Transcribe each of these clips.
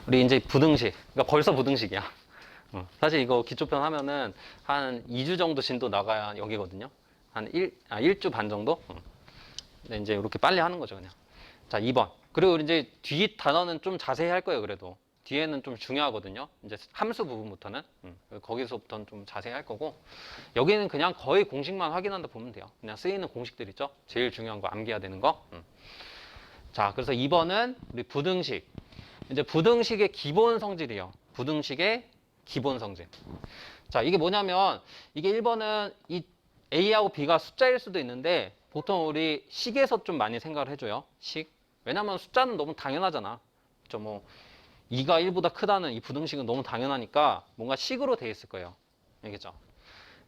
우리 이제 부등식. 그러니까 벌써 부등식이야. 사실 이거 기초편 하면은 한 2주 정도 진도 나가야 여기거든요. 한 1주 반 정도? 근데 이제 이렇게 빨리 하는 거죠, 그냥. 자, 2번. 그리고 이제 뒤 단어는 좀 자세히 할 거예요, 그래도. 뒤에는 좀 중요하거든요. 이제 함수 부분부터는. 거기서부터는 좀 자세히 할 거고. 여기는 그냥 거의 공식만 확인한다 보면 돼요. 그냥 쓰이는 공식들 있죠? 제일 중요한 거 암기해야 되는 거. 자, 그래서 2번은 우리 부등식. 이제 부등식의 기본 성질이에요. 부등식의 기본 성질. 자, 이게 뭐냐면, 이게 1번은 이 A하고 B가 숫자일 수도 있는데, 보통 우리 식에서 좀 많이 생각을 해줘요. 식. 왜냐면 숫자는 너무 당연하잖아. 그쵸, 뭐, 2가 1보다 크다는 이 부등식은 너무 당연하니까 뭔가 식으로 돼 있을 거예요. 알겠죠?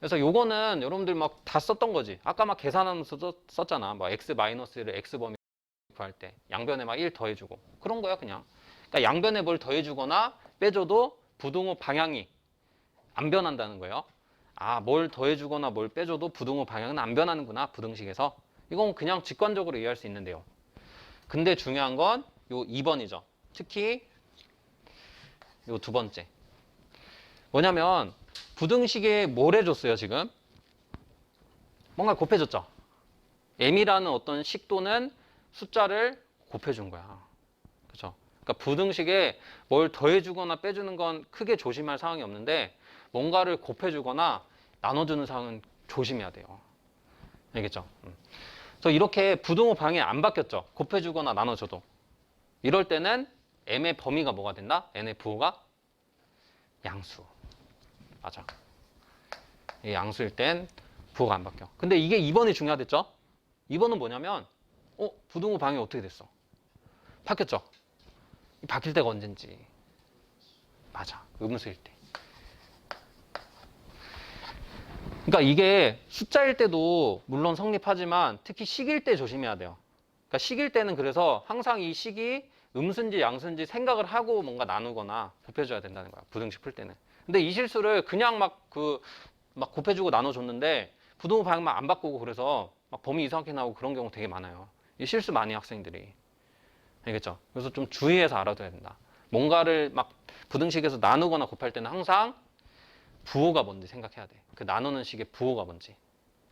그래서 요거는 여러분들 막 다 썼던 거지. 아까 막 계산하면서 썼잖아. 뭐 x-를 x범위 구할 때 양변에 막 1 더해주고 그런 거야 그냥. 그러니까 양변에 뭘 더해주거나 빼줘도 부등호 방향이 안 변한다는 거예요. 아, 뭘 더해주거나 뭘 빼줘도 부등호 방향은 안 변하는구나, 부등식에서. 이건 그냥 직관적으로 이해할 수 있는데요. 근데 중요한 건 요 2번이죠. 특히 요 두 번째. 뭐냐면 부등식에 뭘 해줬어요, 지금? 뭔가 곱해줬죠. m이라는 어떤 식도는 숫자를 곱해준 거야. 그렇죠? 그러니까 부등식에 뭘 더해주거나 빼주는 건 크게 조심할 상황이 없는데 뭔가를 곱해주거나 나눠주는 상황은 조심해야 돼요. 알겠죠? 그래서 이렇게 부등호 방향이 안 바뀌었죠. 곱해주거나 나눠줘도. 이럴 때는 m의 범위가 뭐가 된다? n의 부호가 양수. 맞아. 이 양수일 땐 부호가 안 바뀌어. 근데 이게 2번이 중요하댔죠? 2번은 뭐냐면 부등호 방향이 어떻게 됐어? 바뀌었죠? 바뀔 때가 언젠지. 맞아. 음수일 때. 그러니까 이게 숫자일 때도 물론 성립하지만 특히 식일 때 조심해야 돼요. 그러니까 식일 때는 그래서 항상 이 식이 음수인지 양수인지 생각을 하고 뭔가 나누거나 곱해줘야 된다는 거야. 부등식 풀 때는. 근데 이 실수를 그냥 막 곱해주고 나눠줬는데 부등호 방향만 안 바꾸고 그래서 막 범위 이상하게 나오고 그런 경우 되게 많아요. 이 실수 많이 학생들이. 알겠죠? 그래서 좀 주의해서 알아둬야 된다. 뭔가를 막 부등식에서 나누거나 곱할 때는 항상 부호가 뭔지 생각해야 돼. 그 나누는 식의 부호가 뭔지.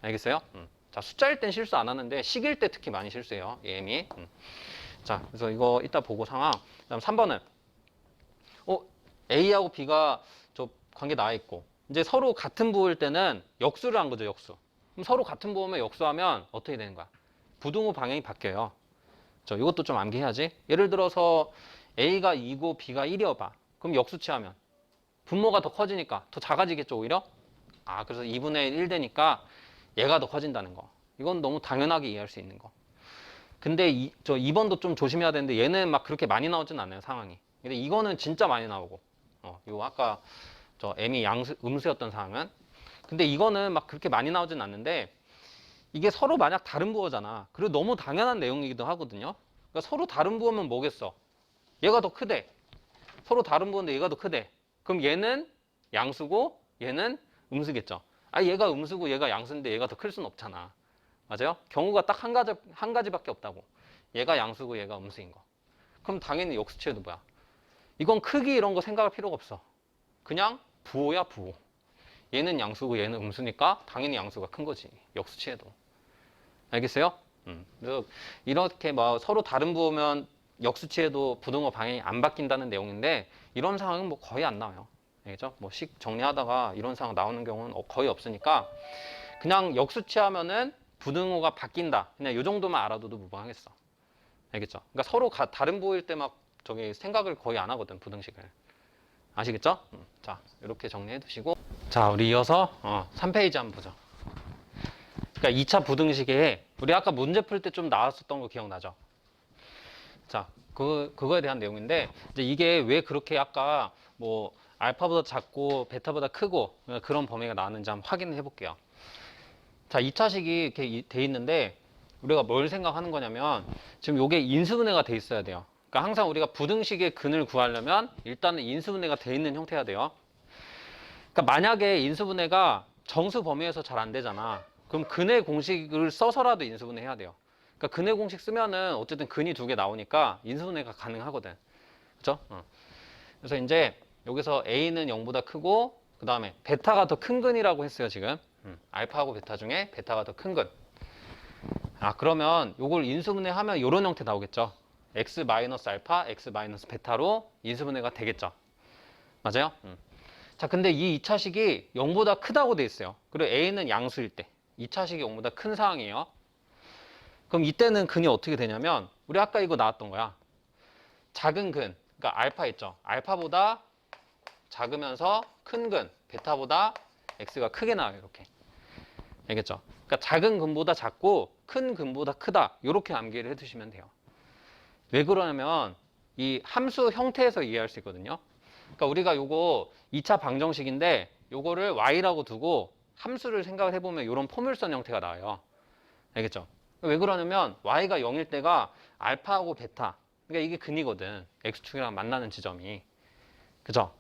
알겠어요? 자, 숫자일 땐 실수 안 하는데 식일 때 특히 많이 실수해요. 예미. 자, 그래서 이거 이따 보고 상황. 그다음 3번은 A하고 B가 저 관계 나와 있고 이제 서로 같은 부호일 때는 역수를 한 거죠, 역수. 그럼 서로 같은 부호면 역수하면 어떻게 되는 거야? 부등호 방향이 바뀌어요. 이것도 좀 암기해야지. 예를 들어서 A가 2고 B가 1이어봐. 그럼 역수치하면 분모가 더 커지니까 더 작아지겠죠, 오히려? 아, 그래서 2분의 1 되니까 얘가 더 커진다는 거. 이건 너무 당연하게 이해할 수 있는 거. 근데 2번도 좀 조심해야 되는데 얘는 막 그렇게 많이 나오진 않아요, 상황이. 근데 이거는 진짜 많이 나오고. 요 아까 M이 음수였던 상황은. 근데 이거는 막 그렇게 많이 나오진 않는데 이게 서로 만약 다른 부호잖아. 그리고 너무 당연한 내용이기도 하거든요. 그러니까 서로 다른 부호면 뭐겠어? 얘가 더 크대. 서로 다른 부호인데 얘가 더 크대. 그럼 얘는 양수고 얘는 음수겠죠. 아, 얘가 음수고 얘가 양수인데 얘가 더 클 수는 없잖아. 맞아요? 경우가 딱 한 가지밖에 없다고. 얘가 양수고 얘가 음수인 거. 그럼 당연히 역수치해도 뭐야? 이건 크기 이런 거 생각할 필요가 없어. 그냥 부호야, 부호. 얘는 양수고 얘는 음수니까 당연히 양수가 큰 거지. 역수치해도. 알겠어요? 그래서 이렇게 뭐 서로 다른 부호면 역수치해도 부등호 방향이 안 바뀐다는 내용인데 이런 상황은 뭐 거의 안 나와요. 알겠죠? 뭐 식 정리하다가 이런 상황 나오는 경우는 거의 없으니까 그냥 역수치하면은 부등호가 바뀐다. 그냥 이 정도만 알아둬도 무방하겠어. 알겠죠? 그러니까 서로 다른 부호일 때 막 생각을 거의 안 하거든, 부등식을. 아시겠죠? 자, 이렇게 정리해 두시고 자, 우리 이어서 3페이지 한번 보죠. 그러니까 2차 부등식에 우리 아까 문제 풀 때 좀 나왔었던 거 기억나죠? 자, 그거에 대한 내용인데 이제 이게 왜 그렇게 아까 뭐 알파보다 작고 베타보다 크고 그런 범위가 나왔는지 한번 확인해 볼게요. 자, 2차식이 이렇게 돼 있는데 우리가 뭘 생각하는 거냐면 지금 이게 인수분해가 돼 있어야 돼요. 그러니까 항상 우리가 부등식의 근을 구하려면 일단은 인수분해가 돼 있는 형태가 돼요. 그러니까 만약에 인수분해가 정수 범위에서 잘 안 되잖아. 그럼 근의 공식을 써서라도 인수분해 해야 돼요. 그러니까 근의 공식 쓰면은 어쨌든 근이 두 개 나오니까 인수분해가 가능하거든. 그죠? 그래서 이제 여기서 A는 0보다 크고 그 다음에 베타가 더 큰 근이라고 했어요 지금. 알파하고 베타 중에 베타가 더 큰 근. 아 그러면 요걸 인수분해하면 이런 형태 나오겠죠. x 마이너스 알파, x 마이너스 베타로 인수분해가 되겠죠. 맞아요? 자 근데 이 2차식이 0보다 크다고 돼 있어요. 그리고 A는 양수일 때 2차식이 0보다 큰 상황이에요. 그럼 이때는 근이 어떻게 되냐면 우리 아까 이거 나왔던 거야. 작은 근, 그러니까 알파 있죠. 알파보다 작으면서 큰 근, 베타보다 x가 크게 나와요. 이렇게. 알겠죠? 그러니까 작은 근보다 작고 큰 근보다 크다. 이렇게 암기를 해두시면 돼요. 왜 그러냐면 이 함수 형태에서 이해할 수 있거든요. 그러니까 우리가 요거 2차 방정식인데 요거를 y라고 두고 함수를 생각을 해보면 이런 포물선 형태가 나와요. 알겠죠? 왜 그러냐면 y가 0일 때가 알파하고 베타, 그러니까 이게 근이거든. x축이랑 만나는 지점이. 그죠?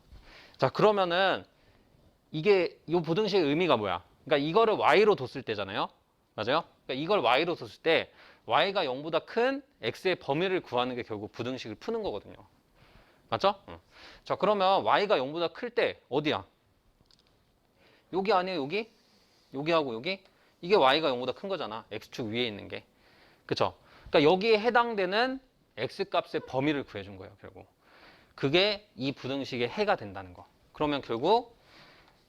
자 그러면은 이게 이 부등식의 의미가 뭐야? 그러니까 이거를 y로 뒀을 때잖아요. 맞아요? 그러니까 이걸 y로 뒀을 때 y가 0보다 큰 x의 범위를 구하는 게 결국 부등식을 푸는 거거든요. 맞죠? 자 그러면 y가 0보다 클 때 어디야? 여기 아니에요? 여기? 여기하고 여기? 이게 y가 0보다 큰 거잖아. x축 위에 있는 게. 그쵸? 그러니까 여기에 해당되는 x값의 범위를 구해준 거예요. 결국. 그게 이 부등식의 해가 된다는 거. 그러면 결국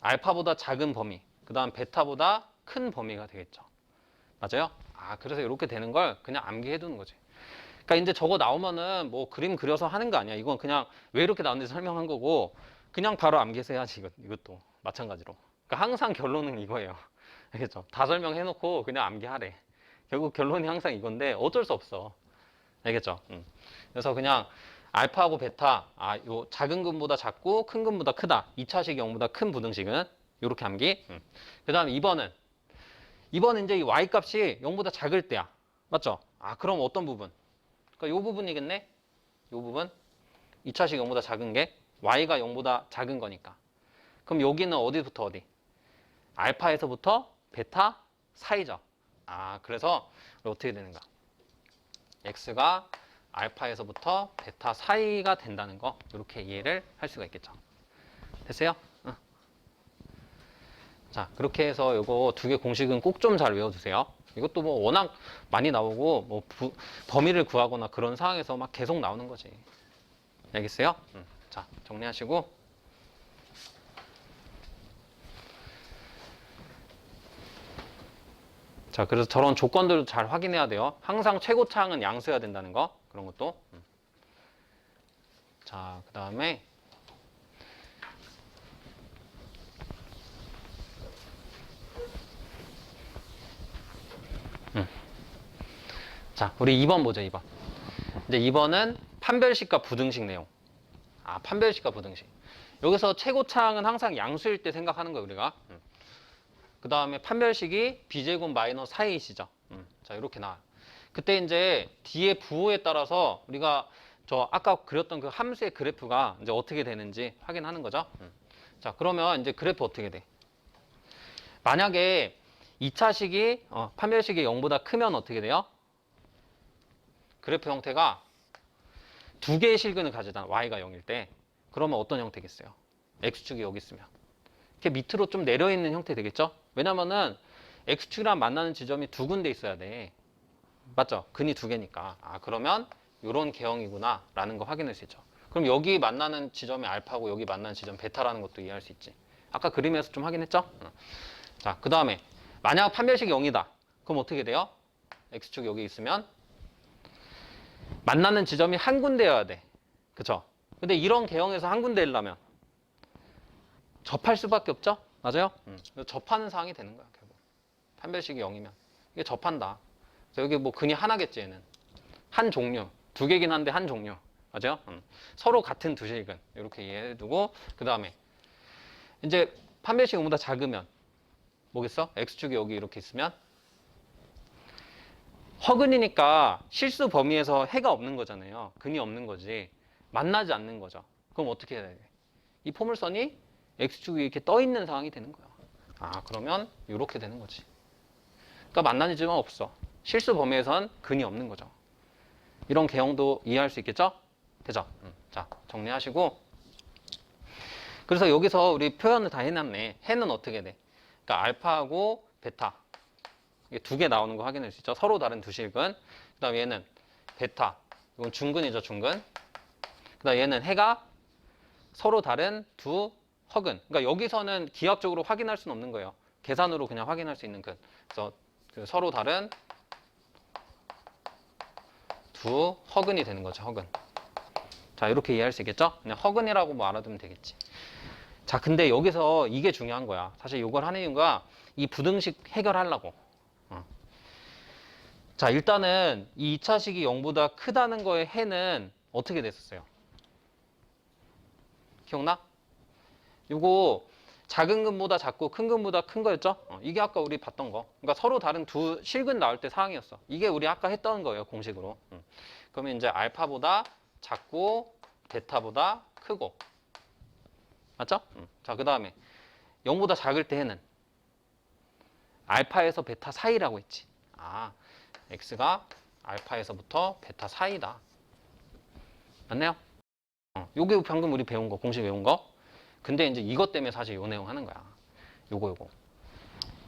알파보다 작은 범위, 그 다음 베타보다 큰 범위가 되겠죠. 맞아요? 아, 그래서 이렇게 되는 걸 그냥 암기해 두는 거지. 그러니까 이제 저거 나오면은 뭐 그림 그려서 하는 거 아니야. 이건 그냥 왜 이렇게 나왔는지 설명한 거고, 그냥 바로 암기해서 해야지, 이것도. 마찬가지로. 그러니까 항상 결론은 이거예요. 알겠죠? 다 설명해 놓고 그냥 암기하래. 결국 결론이 항상 이건데 어쩔 수 없어. 알겠죠? 그래서 그냥 알파하고 베타, 요 작은 근보다 작고 큰 근보다 크다. 2차식 0보다 큰 부등식은 이렇게 암기. 그 다음에 2번은 이제 이 y 값이 0보다 작을 때야. 맞죠? 그럼 어떤 부분? 그러니까 요 부분이겠네? 요 부분? 2차식 0보다 작은 게 y가 0보다 작은 거니까. 그럼 여기는 어디부터 어디? 알파에서부터 베타 사이죠. 그래서 어떻게 되는가? x가 알파에서부터 베타 사이가 된다는 거 이렇게 이해를 할 수가 있겠죠. 됐어요? 자 그렇게 해서 이거 두 개 공식은 꼭 좀 잘 외워두세요. 이것도 뭐 워낙 많이 나오고 뭐 범위를 구하거나 그런 상황에서 막 계속 나오는 거지. 알겠어요? 자 정리하시고 자 그래서 저런 조건들도 잘 확인해야 돼요. 항상 최고차항은 양수여야 된다는 거 그런 것도. 자 그 다음에 자 우리 2번 보죠. 2번 이제 2번은 판별식과 부등식 내용. 판별식과 부등식. 여기서 최고차항은 항상 양수일 때 생각하는 거예요 우리가. 그 다음에 판별식이 b제곱 마이너스 4ac죠. 자 이렇게 나와요. 그때 이제 뒤에 부호에 따라서 우리가 저 아까 그렸던 그 함수의 그래프가 이제 어떻게 되는지 확인하는 거죠. 자 그러면 이제 그래프 어떻게 돼? 만약에 2차식이 판별식이 0보다 크면 어떻게 돼요? 그래프 형태가 두 개의 실근을 가지잖아. y가 0일 때. 그러면 어떤 형태겠어요? x축이 여기 있으면. 이렇게 밑으로 좀 내려있는 형태 되겠죠? 왜냐면은 x축이랑 만나는 지점이 두 군데 있어야 돼. 맞죠? 근이 두 개니까. 그러면 이런 개형이구나 라는 거 확인할 수 있죠. 그럼 여기 만나는 지점이 알파고 여기 만나는 지점 베타라는 것도 이해할 수 있지. 아까 그림에서 좀 확인했죠? 자, 그 다음에 만약 판별식이 0이다. 그럼 어떻게 돼요? x축 여기 있으면 만나는 지점이 한 군데여야 돼. 그쵸? 근데 이런 개형에서 한 군데이려면 접할 수밖에 없죠? 맞아요? 접하는 상황이 되는 거야, 결국. 판별식이 0이면. 이게 접한다. 그래서 여기 뭐 근이 하나겠지, 얘는. 한 종류. 두 개긴 한데 한 종류. 맞아요? 서로 같은 두 실근. 이렇게 이해해두고, 그 다음에 이제 판별식이 0보다 작으면 뭐겠어? x축이 여기 이렇게 있으면 허근이니까 실수 범위에서 해가 없는 거잖아요. 근이 없는 거지. 만나지 않는 거죠. 그럼 어떻게 해야 돼? 이 포물선이 x축이 이렇게 떠 있는 상황이 되는 거야. 그러면 이렇게 되는 거지. 그러니까 만나는 지점은 없어. 실수 범위에선 근이 없는 거죠. 이런 개형도 이해할 수 있겠죠? 되죠? 자, 정리하시고 그래서 여기서 우리 표현을 다 해놨네. 해는 어떻게 돼? 그러니까 알파하고 베타. 이게 두 개 나오는 거 확인할 수 있죠. 서로 다른 두 실근. 그 다음 얘는 베타. 이건 중근이죠, 중근. 그 다음 얘는 해가 서로 다른 두 허근. 그러니까 여기서는 기하학적으로 확인할 수는 없는 거예요. 계산으로 그냥 확인할 수 있는 근. 그래서 그 서로 다른 두 허근이 되는 거죠, 허근. 자, 이렇게 이해할 수 있겠죠? 그냥 허근이라고 뭐 알아두면 되겠지. 자, 근데 여기서 이게 중요한 거야. 사실 이걸 하는 이유가 이 부등식 해결하려고. 자, 일단은 이 2차식이 0보다 크다는 거의 해는 어떻게 됐었어요? 기억나? 요거 작은 근보다 작고 큰 근보다 큰 거였죠? 이게 아까 우리 봤던 거. 그러니까 서로 다른 두 실근 나올 때 상황이었어. 이게 우리 아까 했던 거예요, 공식으로. 그러면 이제 알파보다 작고 베타보다 크고. 맞죠? 자, 그 다음에 0보다 작을 때 해는 알파에서 베타 사이라고 했지. 아, x가 알파에서부터 베타 사이다. 맞나요? 요게 방금 우리 배운 거, 공식 외운 거. 근데 이제 이것 때문에 사실 요 내용 하는 거야. 요거.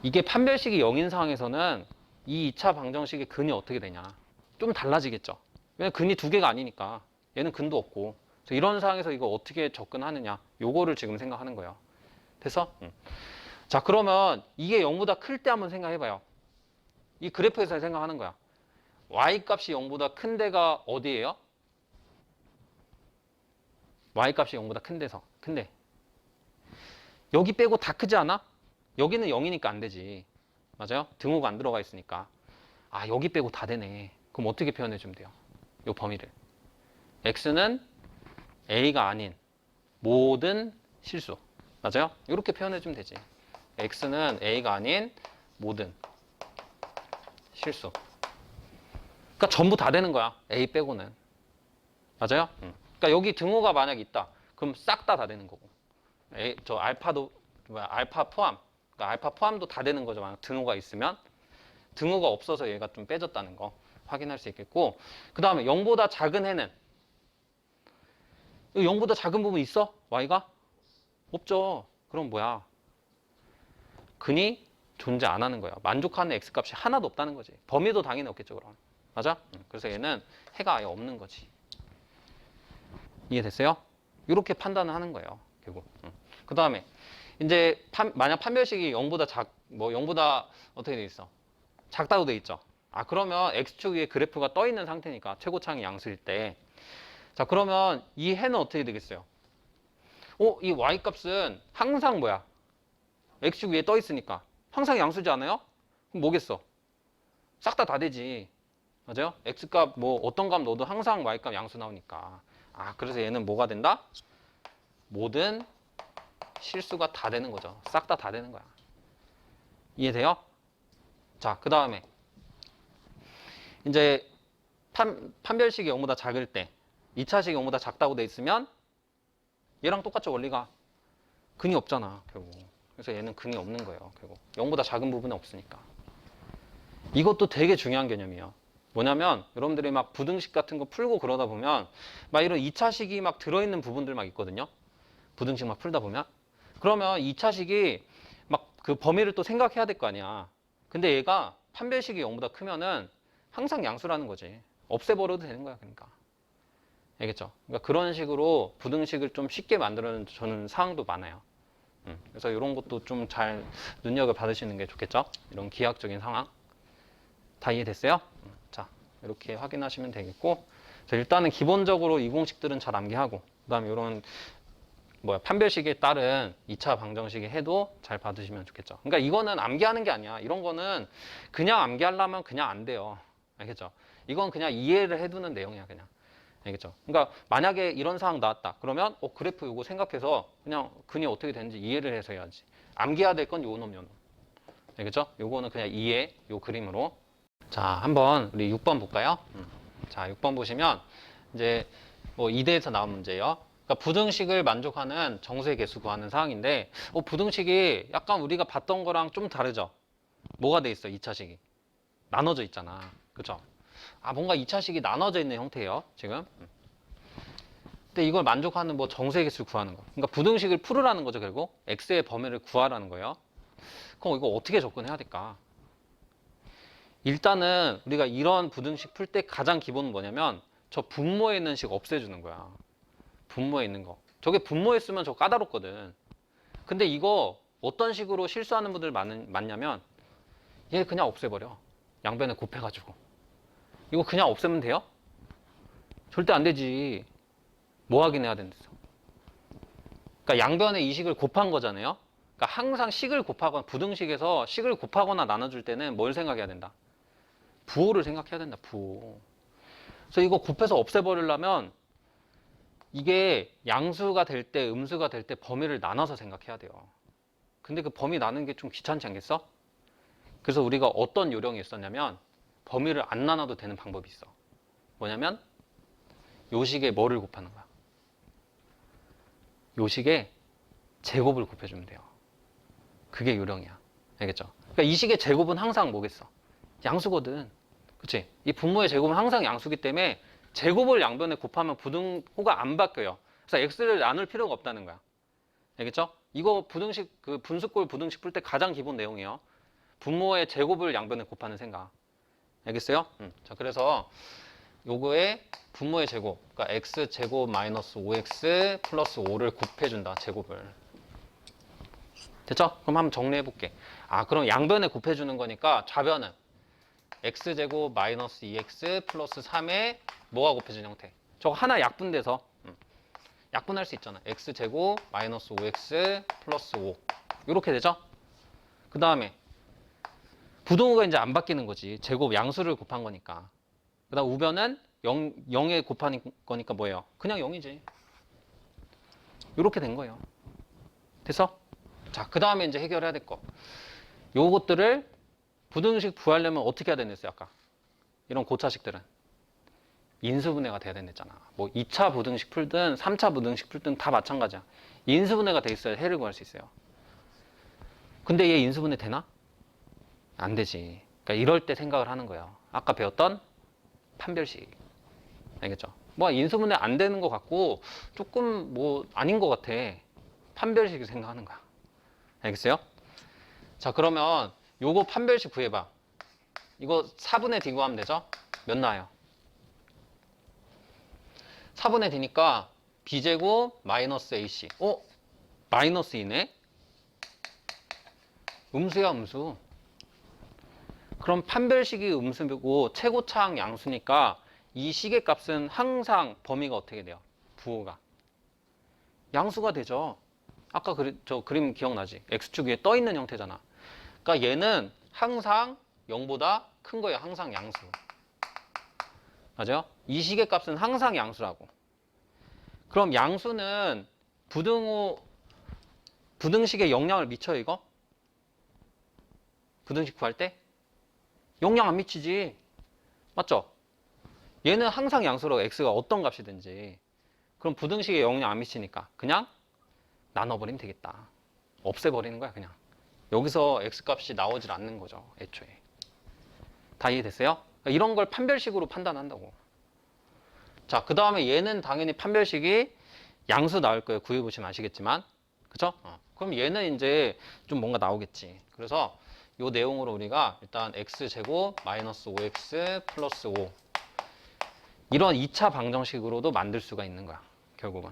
이게 판별식이 0인 상황에서는 이 2차 방정식의 근이 어떻게 되냐. 좀 달라지겠죠. 왜냐면 근이 두 개가 아니니까. 얘는 근도 없고. 그래서 이런 상황에서 이거 어떻게 접근하느냐. 요거를 지금 생각하는 거예요. 됐어? 자, 그러면 이게 0보다 클 때 한번 생각해봐요. 이 그래프에서 생각하는 거야. y 값이 0보다 큰 데가 어디예요? y 값이 0보다 큰 데서. 근데 여기 빼고 다 크지 않아? 여기는 0이니까 안 되지. 맞아요? 등호가 안 들어가 있으니까. 아, 여기 빼고 다 되네. 그럼 어떻게 표현해 주면 돼요? 이 범위를. x는 a가 아닌 모든 실수. 맞아요? 이렇게 표현해 주면 되지. x는 a가 아닌 모든 실수. 그러니까 전부 다 되는 거야. a 빼고는. 맞아요? 그러니까 여기 등호가 만약 있다. 그럼 싹 다 되는 거고. 저 알파도 알파 포함. 그러니까 알파 포함도 다 되는 거죠. 만약 등호가 있으면. 등호가 없어서 얘가 좀 빼졌다는 거 확인할 수 있겠고. 그 다음에 0보다 작은 해는 0보다 작은 부분 있어? y가? 없죠. 그럼 뭐야? 근이 존재 안 하는 거야. 만족하는 x값이 하나도 없다는 거지. 범위도 당연히 없겠죠. 그럼. 맞아? 그래서 얘는 해가 아예 없는 거지. 이해됐어요? 이렇게 판단을 하는 거예요. 결국. 그 다음에 이제 만약 판별식이 0보다 0보다 어떻게 돼 있어? 작다고 돼 있죠. 아, 그러면 x축 위에 그래프가 떠 있는 상태니까 최고차항이 양수일 때. 자, 그러면 이 해는 어떻게 되겠어요? 이 y 값은 항상 뭐야? x축 위에 떠 있으니까 항상 양수지 않아요? 그럼 뭐겠어? 싹 다 되지. 맞아요? x값 뭐 어떤 값 넣어도 항상 y값 양수 나오니까. 아, 그래서 얘는 뭐가 된다? 모든 실수가 다 되는 거죠. 싹 다 되는 거야. 이해돼요? 자, 그 다음에 이제 판별식이 0보다 작을 때 2차식이 0보다 작다고 돼 있으면 얘랑 똑같죠, 원리가. 근이 없잖아, 결국. 그래서 얘는 근이 없는 거예요, 결국. 0보다 작은 부분은 없으니까. 이것도 되게 중요한 개념이에요. 뭐냐면 여러분들이 막 부등식 같은 거 풀고 그러다 보면 막 이런 2차식이 막 들어있는 부분들 막 있거든요. 부등식 막 풀다 보면. 그러면 2차식이 막 그 범위를 또 생각해야 될 거 아니야. 근데 얘가 판별식이 0보다 크면은 항상 양수라는 거지. 없애버려도 되는 거야, 그러니까. 알겠죠? 그러니까 그런 식으로 부등식을 좀 쉽게 만들어주는 사항도 많아요. 그래서 이런 것도 좀 잘 눈여겨 받으시는 게 좋겠죠? 이런 기하학적인 상황. 다 이해됐어요? 자, 이렇게 확인하시면 되겠고. 자, 일단은 기본적으로 이 공식들은 잘 암기하고, 그 다음에 이런 판별식에 따른 2차 방정식의 해도 잘 받으시면 좋겠죠. 그러니까 이거는 암기하는 게 아니야. 이런 거는 그냥 암기하려면 그냥 안 돼요. 알겠죠? 이건 그냥 이해를 해두는 내용이야, 그냥. 알겠죠? 그러니까 만약에 이런 상황 나왔다. 그러면 그래프 이거 생각해서 그냥 근이 어떻게 되는지 이해를 해서 해야지. 암기해야 될 건 요놈 요놈. 알겠죠? 요거는 그냥 이해, 요 그림으로. 자, 한번 우리 6번 볼까요? 자, 6번 보시면 이제 2대에서 나온 문제예요. 그러니까 부등식을 만족하는 정수의 개수 구하는 사항인데 부등식이 약간 우리가 봤던 거랑 좀 다르죠? 뭐가 돼 있어, 2차식이? 나눠져 있잖아. 그죠? 아, 뭔가 2차식이 나눠져 있는 형태예요, 지금. 근데 이걸 만족하는 뭐 정수의 개수를 구하는 거. 그러니까 부등식을 풀으라는 거죠, 결국. x의 범위를 구하라는 거예요. 그럼 이거 어떻게 접근해야 될까? 일단은 우리가 이런 부등식 풀 때 가장 기본은 뭐냐면 저 분모에 있는 식 없애주는 거야. 분모에 있는 거. 저게 분모에 쓰면 저 까다롭거든. 근데 이거 어떤 식으로 실수하는 분들 많냐면 얘 그냥 없애버려. 양변에 곱해가지고. 이거 그냥 없애면 돼요? 절대 안 되지. 뭐 하긴 해야 된댔어. 그러니까 양변에 이 식을 곱한 거잖아요. 그러니까 항상 식을 곱하거나 부등식에서 식을 곱하거나 나눠줄 때는 뭘 생각해야 된다? 부호를 생각해야 된다. 부호. 그래서 이거 곱해서 없애버리려면 이게 양수가 될 때, 음수가 될 때 범위를 나눠서 생각해야 돼요. 근데 그 범위 나누는 게 좀 귀찮지 않겠어? 그래서 우리가 어떤 요령이 있었냐면 범위를 안 나눠도 되는 방법이 있어. 뭐냐면 요식에 뭐를 곱하는 거야? 요식에 제곱을 곱해주면 돼요. 그게 요령이야. 알겠죠? 그러니까 이 식의 제곱은 항상 뭐겠어? 양수거든. 그치? 이 분모의 제곱은 항상 양수기 때문에 제곱을 양변에 곱하면 부등호가 안 바뀌어요. 그래서 x를 나눌 필요가 없다는 거야. 알겠죠? 이거 부등식, 그 분수꼴 부등식 풀 때 가장 기본 내용이에요. 분모의 제곱을 양변에 곱하는 생각. 알겠어요? 자, 그래서 요거에 분모의 제곱, 그러니까 x제곱 마이너스 5x 플러스 5를 곱해준다, 제곱을. 됐죠? 그럼 한번 정리해볼게. 아, 그럼 양변에 곱해주는 거니까 좌변은 x제곱 마이너스 2x 플러스 3에 뭐가 곱해진 형태? 저거 하나 약분돼서 약분할 수 있잖아. x제곱 마이너스 5x 플러스 5 이렇게 되죠? 그 다음에 부동호가 이제 안 바뀌는 거지. 제곱 양수를 곱한 거니까. 그 다음 우변은 0에 곱한 거니까 뭐예요? 그냥 0이지. 이렇게 된 거예요. 됐어? 자, 그 다음에 이제 해결해야 될 거. 요것들을 부등식 구하려면 어떻게 해야 되겠어요? 아까 이런 고차식들은 인수분해가 돼야 된댔잖아. 뭐 2차 부등식 풀든 3차 부등식 풀든 다 마찬가지야. 인수분해가 돼 있어야 해를 구할 수 있어요. 근데 얘 인수분해 되나? 안 되지. 그러니까 이럴 때 생각을 하는 거예요. 아까 배웠던 판별식. 알겠죠? 뭐 인수분해 안 되는 것 같고 조금 뭐 아닌 것 같아. 판별식을 생각하는 거야. 알겠어요? 자, 그러면 요거 판별식 구해봐. 이거 4분의 D 구하면 되죠? 몇 나와요? 4분의 D니까 B제곱 마이너스 AC. 마이너스 2네? 음수야, 음수. 그럼 판별식이 음수고 최고차항 양수니까 이 식의 값은 항상 범위가 어떻게 돼요? 부호가. 양수가 되죠. 아까 저 그림 기억나지? X축 위에 떠 있는 형태잖아. 그러니까 얘는 항상 0보다 큰 거예요. 항상 양수. 맞아요? 이 식의 값은 항상 양수라고. 그럼 양수는 부등식에 영향을 미쳐요, 이거? 부등식 구할 때? 영향 안 미치지. 맞죠? 얘는 항상 양수로 x가 어떤 값이든지. 그럼 부등식에 영향 안 미치니까 그냥 나눠버리면 되겠다. 없애버리는 거야, 그냥. 여기서 x값이 나오질 않는 거죠, 애초에. 다 이해됐어요? 그러니까 이런 걸 판별식으로 판단한다고. 자, 그 다음에 얘는 당연히 판별식이 양수 나올 거예요. 구해보시면 아시겠지만. 그쵸? 그럼 얘는 이제 좀 뭔가 나오겠지. 그래서 요 내용으로 우리가 일단 x제곱 마이너스 5x 플러스 5 이런 2차 방정식으로도 만들 수가 있는 거야. 결국은.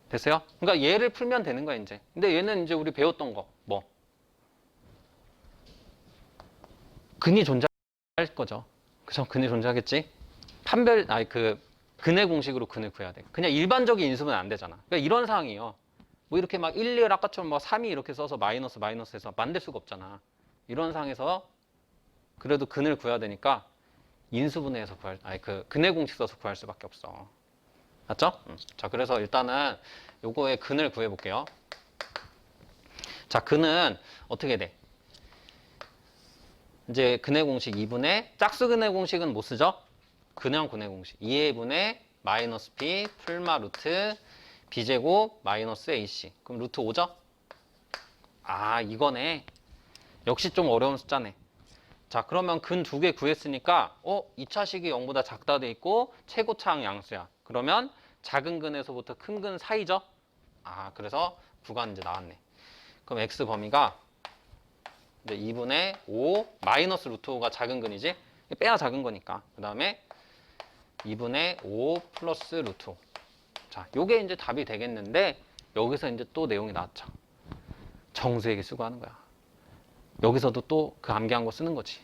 됐어요? 그러니까 얘를 풀면 되는 거야, 이제. 근데 얘는 이제 우리 배웠던 거. 뭐? 근이 존재할 거죠. 그죠? 근이 존재하겠지? 근의 공식으로 근을 구해야 돼. 그냥 일반적인 인수분해 안 되잖아. 그러니까 이런 상황이에요. 뭐 이렇게 막 1, 2를 아까처럼 막 3이 이렇게 써서 마이너스 해서 만들 수가 없잖아. 이런 상황에서 그래도 근을 구해야 되니까 인수분해해서 근의 공식 써서 구할 수밖에 없어. 맞죠? 자, 그래서 일단은 요거의 근을 구해 볼게요. 자, 근은 어떻게 돼? 이제 근의 공식 2분의 짝수 근의 공식은 못 쓰죠? 근형 근의 공식 2분의 마이너스 b 풀마 루트 b제곱 마이너스 ac. 그럼 루트 5죠? 아, 이거네. 역시 좀 어려운 숫자네. 자, 그러면 근 두 개 구했으니까 2차식이 0보다 작다 돼 있고 최고차항 양수야. 그러면 작은 근에서부터 큰 근 사이죠? 아, 그래서 구간 이제 나왔네. 그럼 x 범위가 이제 2분의 5 마이너스 루트 5가 작은 근이지? 빼야 작은 거니까. 그 다음에 2분의 5 플러스 루트 5. 자, 요게 이제 답이 되겠는데 여기서 이제 또 내용이 나왔죠. 정수에게 쓰고 하는 거야. 여기서도 또 그 암기한 거 쓰는 거지.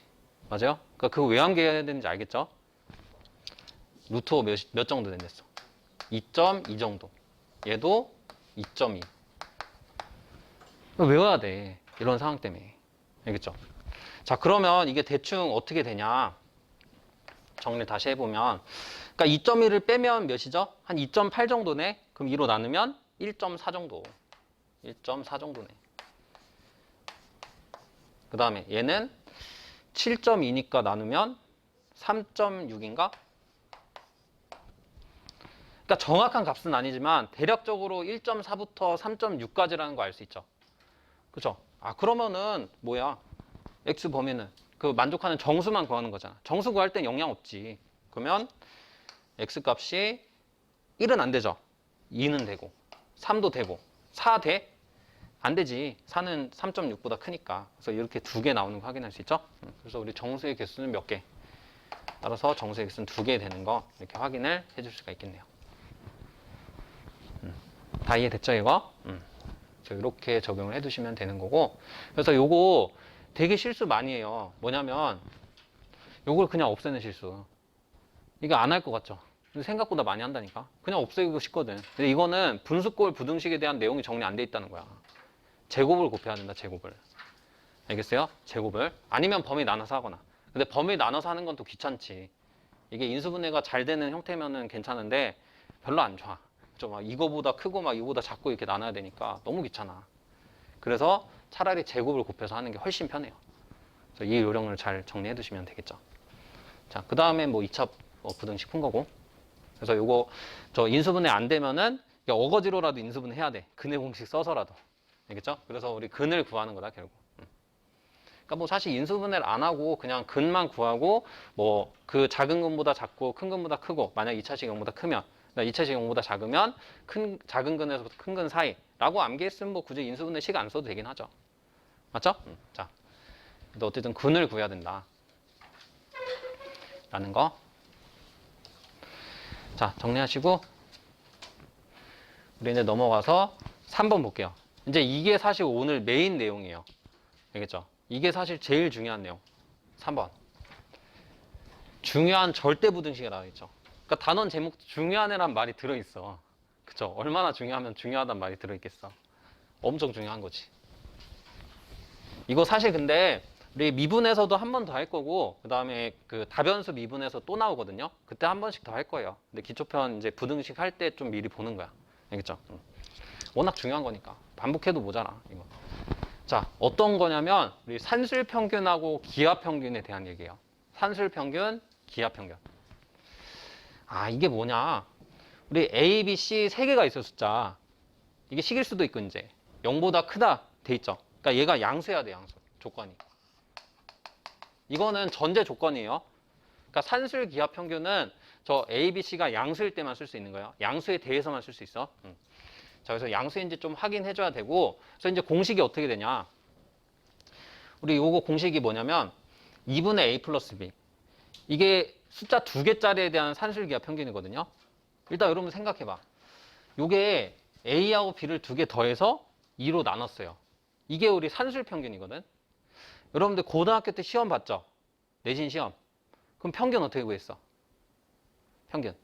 맞아요? 그러니까 그거 왜 암기해야 되는지 알겠죠? 루트 5 몇 정도 된댔어? 2.2 정도. 얘도 2.2. 외워야 돼. 이런 상황 때문에. 알겠죠? 자, 그러면 이게 대충 어떻게 되냐? 정리 다시 해보면. 그러니까 2.1을 빼면 몇이죠? 한 2.8 정도네? 그럼 2로 나누면 1.4 정도. 1.4 정도네. 그 다음에 얘는 7.2니까 나누면 3.6인가? 그러니까 정확한 값은 아니지만 대략적으로 1.4부터 3.6까지라는 거 알 수 있죠. 그죠? 아, 그러면은 뭐야? x 범위는 그 만족하는 정수만 구하는 거잖아. 정수 구할 땐 영향 없지. 그러면 x 값이 1은 안 되죠. 2는 되고 3도 되고 4 돼? 안 되지. 4는 3.6보다 크니까. 그래서 이렇게 두 개 나오는 거 확인할 수 있죠. 그래서 우리 정수의 개수는 몇 개? 따라서 정수의 개수는 2개 되는 거 이렇게 확인을 해줄 수가 있겠네요. 다 이해됐죠, 이거? 이렇게 적용을 해두시면 되는 거고. 그래서 요거 되게 실수 많이 해요. 뭐냐면 요걸 그냥 없애는 실수. 이거 안 할 것 같죠? 근데 생각보다 많이 한다니까. 그냥 없애고 싶거든. 근데 이거는 분수꼴 부등식에 대한 내용이 정리 안 돼 있다는 거야. 제곱을 곱해야 된다, 제곱을. 알겠어요? 제곱을. 아니면 범위 나눠서 하거나. 근데 범위 나눠서 하는 건 또 귀찮지. 이게 인수분해가 잘 되는 형태면은 괜찮은데 별로 안 좋아. 좀 막 이거보다 크고 막 이거보다 작고 이렇게 나눠야 되니까 너무 귀찮아. 그래서 차라리 제곱을 곱해서 하는 게 훨씬 편해요. 그래서 이 요령을 잘 정리해 두시면 되겠죠. 자, 그 다음에 뭐 2차 부등식 푼 거고. 그래서 요거 저 인수분해 안 되면은 어거지로라도 인수분해 해야 돼. 근의 공식 써서라도. 알겠죠? 그래서 우리 근을 구하는 거다, 결국. 그러니까 뭐 사실 인수분해를 안 하고 그냥 근만 구하고 뭐 그 작은 근보다 작고 큰 근보다 크고 만약 2차식 0보다 크면 2차식 0보다 작으면 작은 근에서부터 큰 근 사이라고 암기했으면 뭐 굳이 인수분해 식 안 써도 되긴 하죠. 맞죠? 자, 근데 어쨌든 근을 구해야 된다. 라는 거. 자, 정리하시고 우리 이제 넘어가서 3번 볼게요. 이제 이게 사실 오늘 메인 내용이에요. 알겠죠? 이게 사실 제일 중요한 내용. 3번. 중요한 절대 부등식이 나와 있죠. 그러니까 단원 제목 중요한 애란 말이 들어있어. 그쵸? 얼마나 중요하면 중요하단 말이 들어있겠어. 엄청 중요한 거지. 이거 사실 근데 우리 미분에서도 한 번 더 할 거고 그 다음에 그 다변수 미분에서 또 나오거든요. 그때 한 번씩 더 할 거예요. 근데 기초편 이제 부등식 할 때 좀 미리 보는 거야. 알겠죠? 워낙 중요한 거니까 반복해도 모자라 이거. 자, 어떤 거냐면 우리 산술평균하고 기하평균에 대한 얘기예요. 산술평균, 기하평균. 아, 이게 뭐냐? 우리 A, B, C 세 개가 있어, 숫자. 이게 식일 수도 있고 이제 0보다 크다 돼 있죠. 그러니까 얘가 양수해야 돼, 양수. 조건이. 이거는 전제 조건이에요. 그러니까 산술 기하평균은 저 A, B, C가 양수일 때만 쓸 수 있는 거예요. 양수에 대해서만 쓸 수 있어. 자, 그래서 양수인지 좀 확인해줘야 되고, 그래서 이제 공식이 어떻게 되냐? 우리 요거 공식이 뭐냐면 2분의 A 플러스 B. 이게 숫자 2개짜리에 대한 산술기하 평균이거든요. 일단 여러분 생각해봐. 요게 A하고 B를 2개 더해서 2로 나눴어요. 이게 우리 산술 평균이거든. 여러분들 고등학교 때 시험 봤죠? 내신 시험. 그럼 평균 어떻게 구했어? 평균.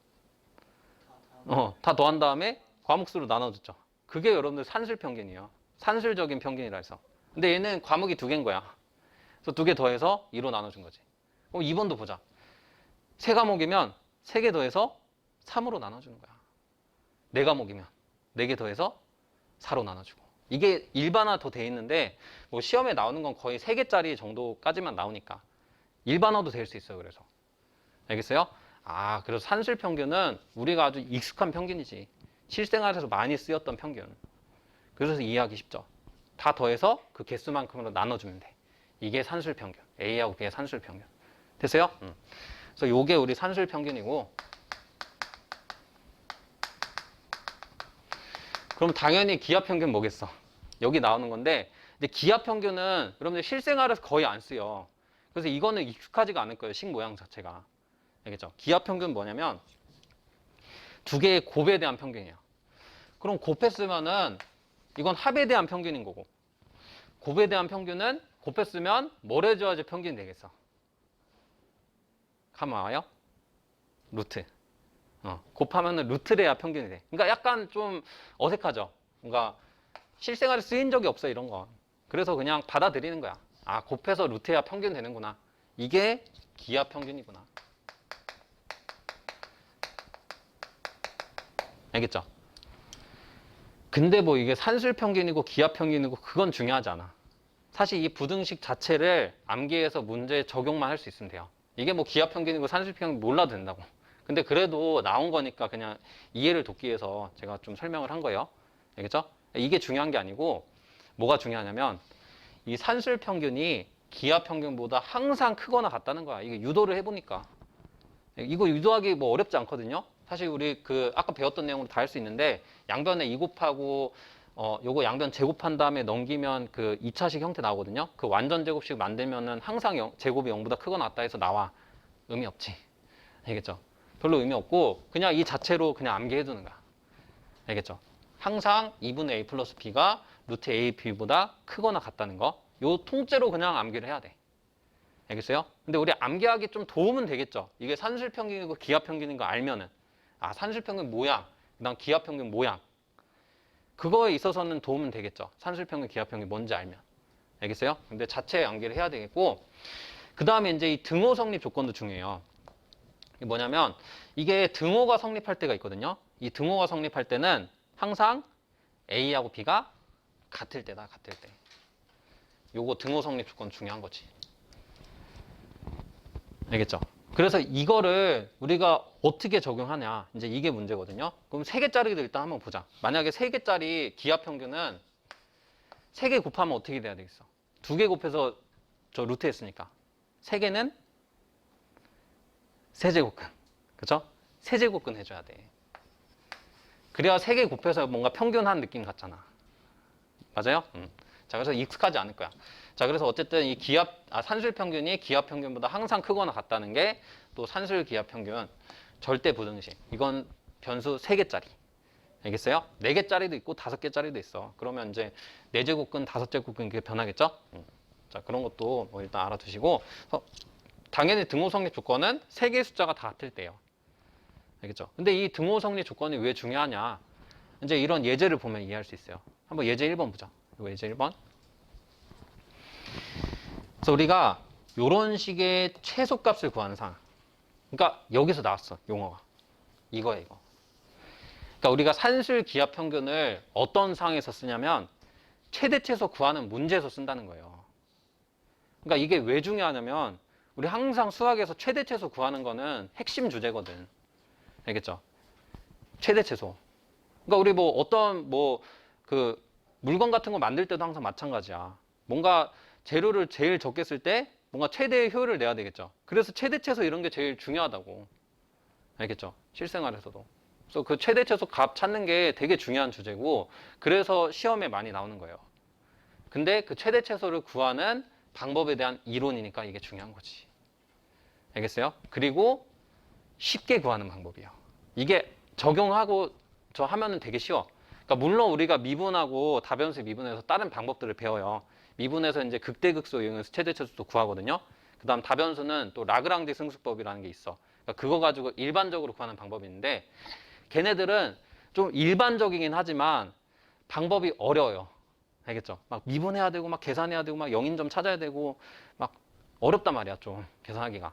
다 더한 다음에 과목수로 나눠줬죠. 그게 여러분들 산술 평균이에요. 산술적인 평균이라 해서. 근데 얘는 과목이 2개인 거야. 그래서 2개 더해서 2로 나눠준 거지. 그럼 2번도 보자. 3과목이면 3개 더해서 3으로 나눠주는 거야. 4과목이면 4개 더해서 4로 나눠주고. 이게 일반화 더 돼 있는데 뭐 시험에 나오는 건 거의 3개짜리 정도까지만 나오니까 일반화도 될 수 있어요. 그래서 알겠어요? 아, 그래서 산술 평균은 우리가 아주 익숙한 평균이지. 실생활에서 많이 쓰였던 평균. 그래서 이해하기 쉽죠. 다 더해서 그 개수만큼으로 나눠주면 돼. 이게 산술 평균. A하고 B의 산술 평균. 됐어요? 그래서 요게 우리 산술 평균이고, 그럼 당연히 기하평균 뭐겠어? 여기 나오는 건데, 이제 기하평균은 여러분들 실생활에서 거의 안 쓰여. 그래서 이거는 익숙하지가 않을 거예요. 식 모양 자체가. 알겠죠? 기하평균 뭐냐면 두 개의 곱에 대한 평균이에요. 그럼 곱했으면은 이건 합에 대한 평균인 거고, 곱에 대한 평균은 곱했으면 뭘 해줘야지 평균이 되겠어? 가만 와요? 루트. 곱하면은 루트를 해야 평균이 돼. 그러니까 약간 좀 어색하죠? 뭔가 실생활에 쓰인 적이 없어, 이런 거. 그래서 그냥 받아들이는 거야. 아, 곱해서 루트해야 평균 되는구나. 이게 기하 평균이구나. 알겠죠? 근데 뭐 이게 산술 평균이고 기하 평균이고 그건 중요하지 않아. 사실 이 부등식 자체를 암기해서 문제에 적용만 할 수 있으면 돼요. 이게 뭐 기하 평균이고 산술 평균 몰라도 된다고. 근데 그래도 나온 거니까 그냥 이해를 돕기 위해서 제가 좀 설명을 한 거예요. 알겠죠? 이게 중요한 게 아니고 뭐가 중요하냐면 이 산술 평균이 기하 평균보다 항상 크거나 같다는 거야. 이게 유도를 해보니까. 이거 유도하기 뭐 어렵지 않거든요. 사실 우리 그 아까 배웠던 내용으로 다 할 수 있는데 양변에 2 곱하고 요거 양변 제곱한 다음에 넘기면 그 2차식 형태 나오거든요. 그 완전 제곱식 만들면은 항상 제곱이 0보다 크거나 같다 해서 나와. 의미 없지. 알겠죠? 별로 의미 없고 그냥 이 자체로 그냥 암기해 두는 거야. 알겠죠? 항상 2분의 a 플러스 b가 루트 a, b보다 크거나 같다는 거. 요 통째로 그냥 암기를 해야 돼. 알겠어요? 근데 우리 암기하기 좀 도움은 되겠죠? 이게 산술평균이고 기하평균인 거 알면은. 아, 산술평균 모양, 그 다음 기하평균 모양. 그거에 있어서는 도움은 되겠죠? 산술평균, 기하평균 뭔지 알면. 알겠어요? 근데 자체 암기를 해야 되겠고, 그 다음에 이제 이 등호 성립 조건도 중요해요. 이게 뭐냐면, 이게 등호가 성립할 때가 있거든요? 이 등호가 성립할 때는 항상 A하고 B가 같을 때다, 같을 때. 요거 등호 성립 조건 중요한 거지. 알겠죠? 그래서 이거를 우리가 어떻게 적용하냐. 이제 이게 문제거든요. 그럼 3개짜리도 일단 한번 보자. 만약에 3개짜리 기하평균은 3개 곱하면 어떻게 돼야 되겠어? 2개 곱해서 저 루트 했으니까. 3개는 세제곱근. 그죠? 세제곱근 해줘야 돼. 그래야 3개 곱해서 뭔가 평균한 느낌 같잖아. 맞아요? 자, 그래서 익숙하지 않을 거야. 자, 그래서 어쨌든 이 산술 평균이 기하 평균보다 항상 크거나 같다는 게 또 산술 기하 평균 절대 부등식. 이건 변수 3개짜리. 알겠어요? 4개짜리도 있고 5개짜리도 있어. 그러면 이제 4제곱근, 5제곱근 그게 변하겠죠? 자, 그런 것도 뭐 일단 알아두시고 당연히 등호 성립 조건은 3개의 숫자가 다 같을 때요. 알겠죠? 근데 이 등호 성립 조건이 왜 중요하냐? 이제 이런 예제를 보면 이해할 수 있어요. 한번 예제 1번 보자. 이거 예제 1번. 그래서 우리가 이런 식의 최소값을 구하는 상황. 그러니까 여기서 나왔어, 용어가. 이거야, 이거. 그러니까 우리가 산술 기하 평균을 어떤 상황에서 쓰냐면 최대 최소 구하는 문제에서 쓴다는 거예요. 그러니까 이게 왜 중요하냐면 우리 항상 수학에서 최대 최소 구하는 거는 핵심 주제거든. 알겠죠? 최대 최소. 그러니까 우리 뭐 어떤 그 물건 같은 거 만들 때도 항상 마찬가지야. 뭔가 재료를 제일 적게 쓸 때 뭔가 최대의 효율을 내야 되겠죠. 그래서 최대 최소 이런 게 제일 중요하다고. 알겠죠? 실생활에서도. 그래서 그 최대 최소 값 찾는 게 되게 중요한 주제고 그래서 시험에 많이 나오는 거예요. 근데 그 최대 최소를 구하는 방법에 대한 이론이니까 이게 중요한 거지. 알겠어요? 그리고 쉽게 구하는 방법이에요. 이게 적용하고 저 하면은 되게 쉬워. 그러니까 물론 우리가 미분하고 다변수 미분해서 다른 방법들을 배워요. 미분해서 이제 극대극소 이용해서 최대 최소도 구하거든요. 그 다음 다변수는 또 라그랑지 승수법이라는 게 있어. 그러니까 그거 가지고 일반적으로 구하는 방법이 있는데 걔네들은 좀 일반적이긴 하지만 방법이 어려워요. 알겠죠? 막 미분해야 되고 막 계산해야 되고 막 영인점 찾아야 되고 막 어렵단 말이야, 좀 계산하기가.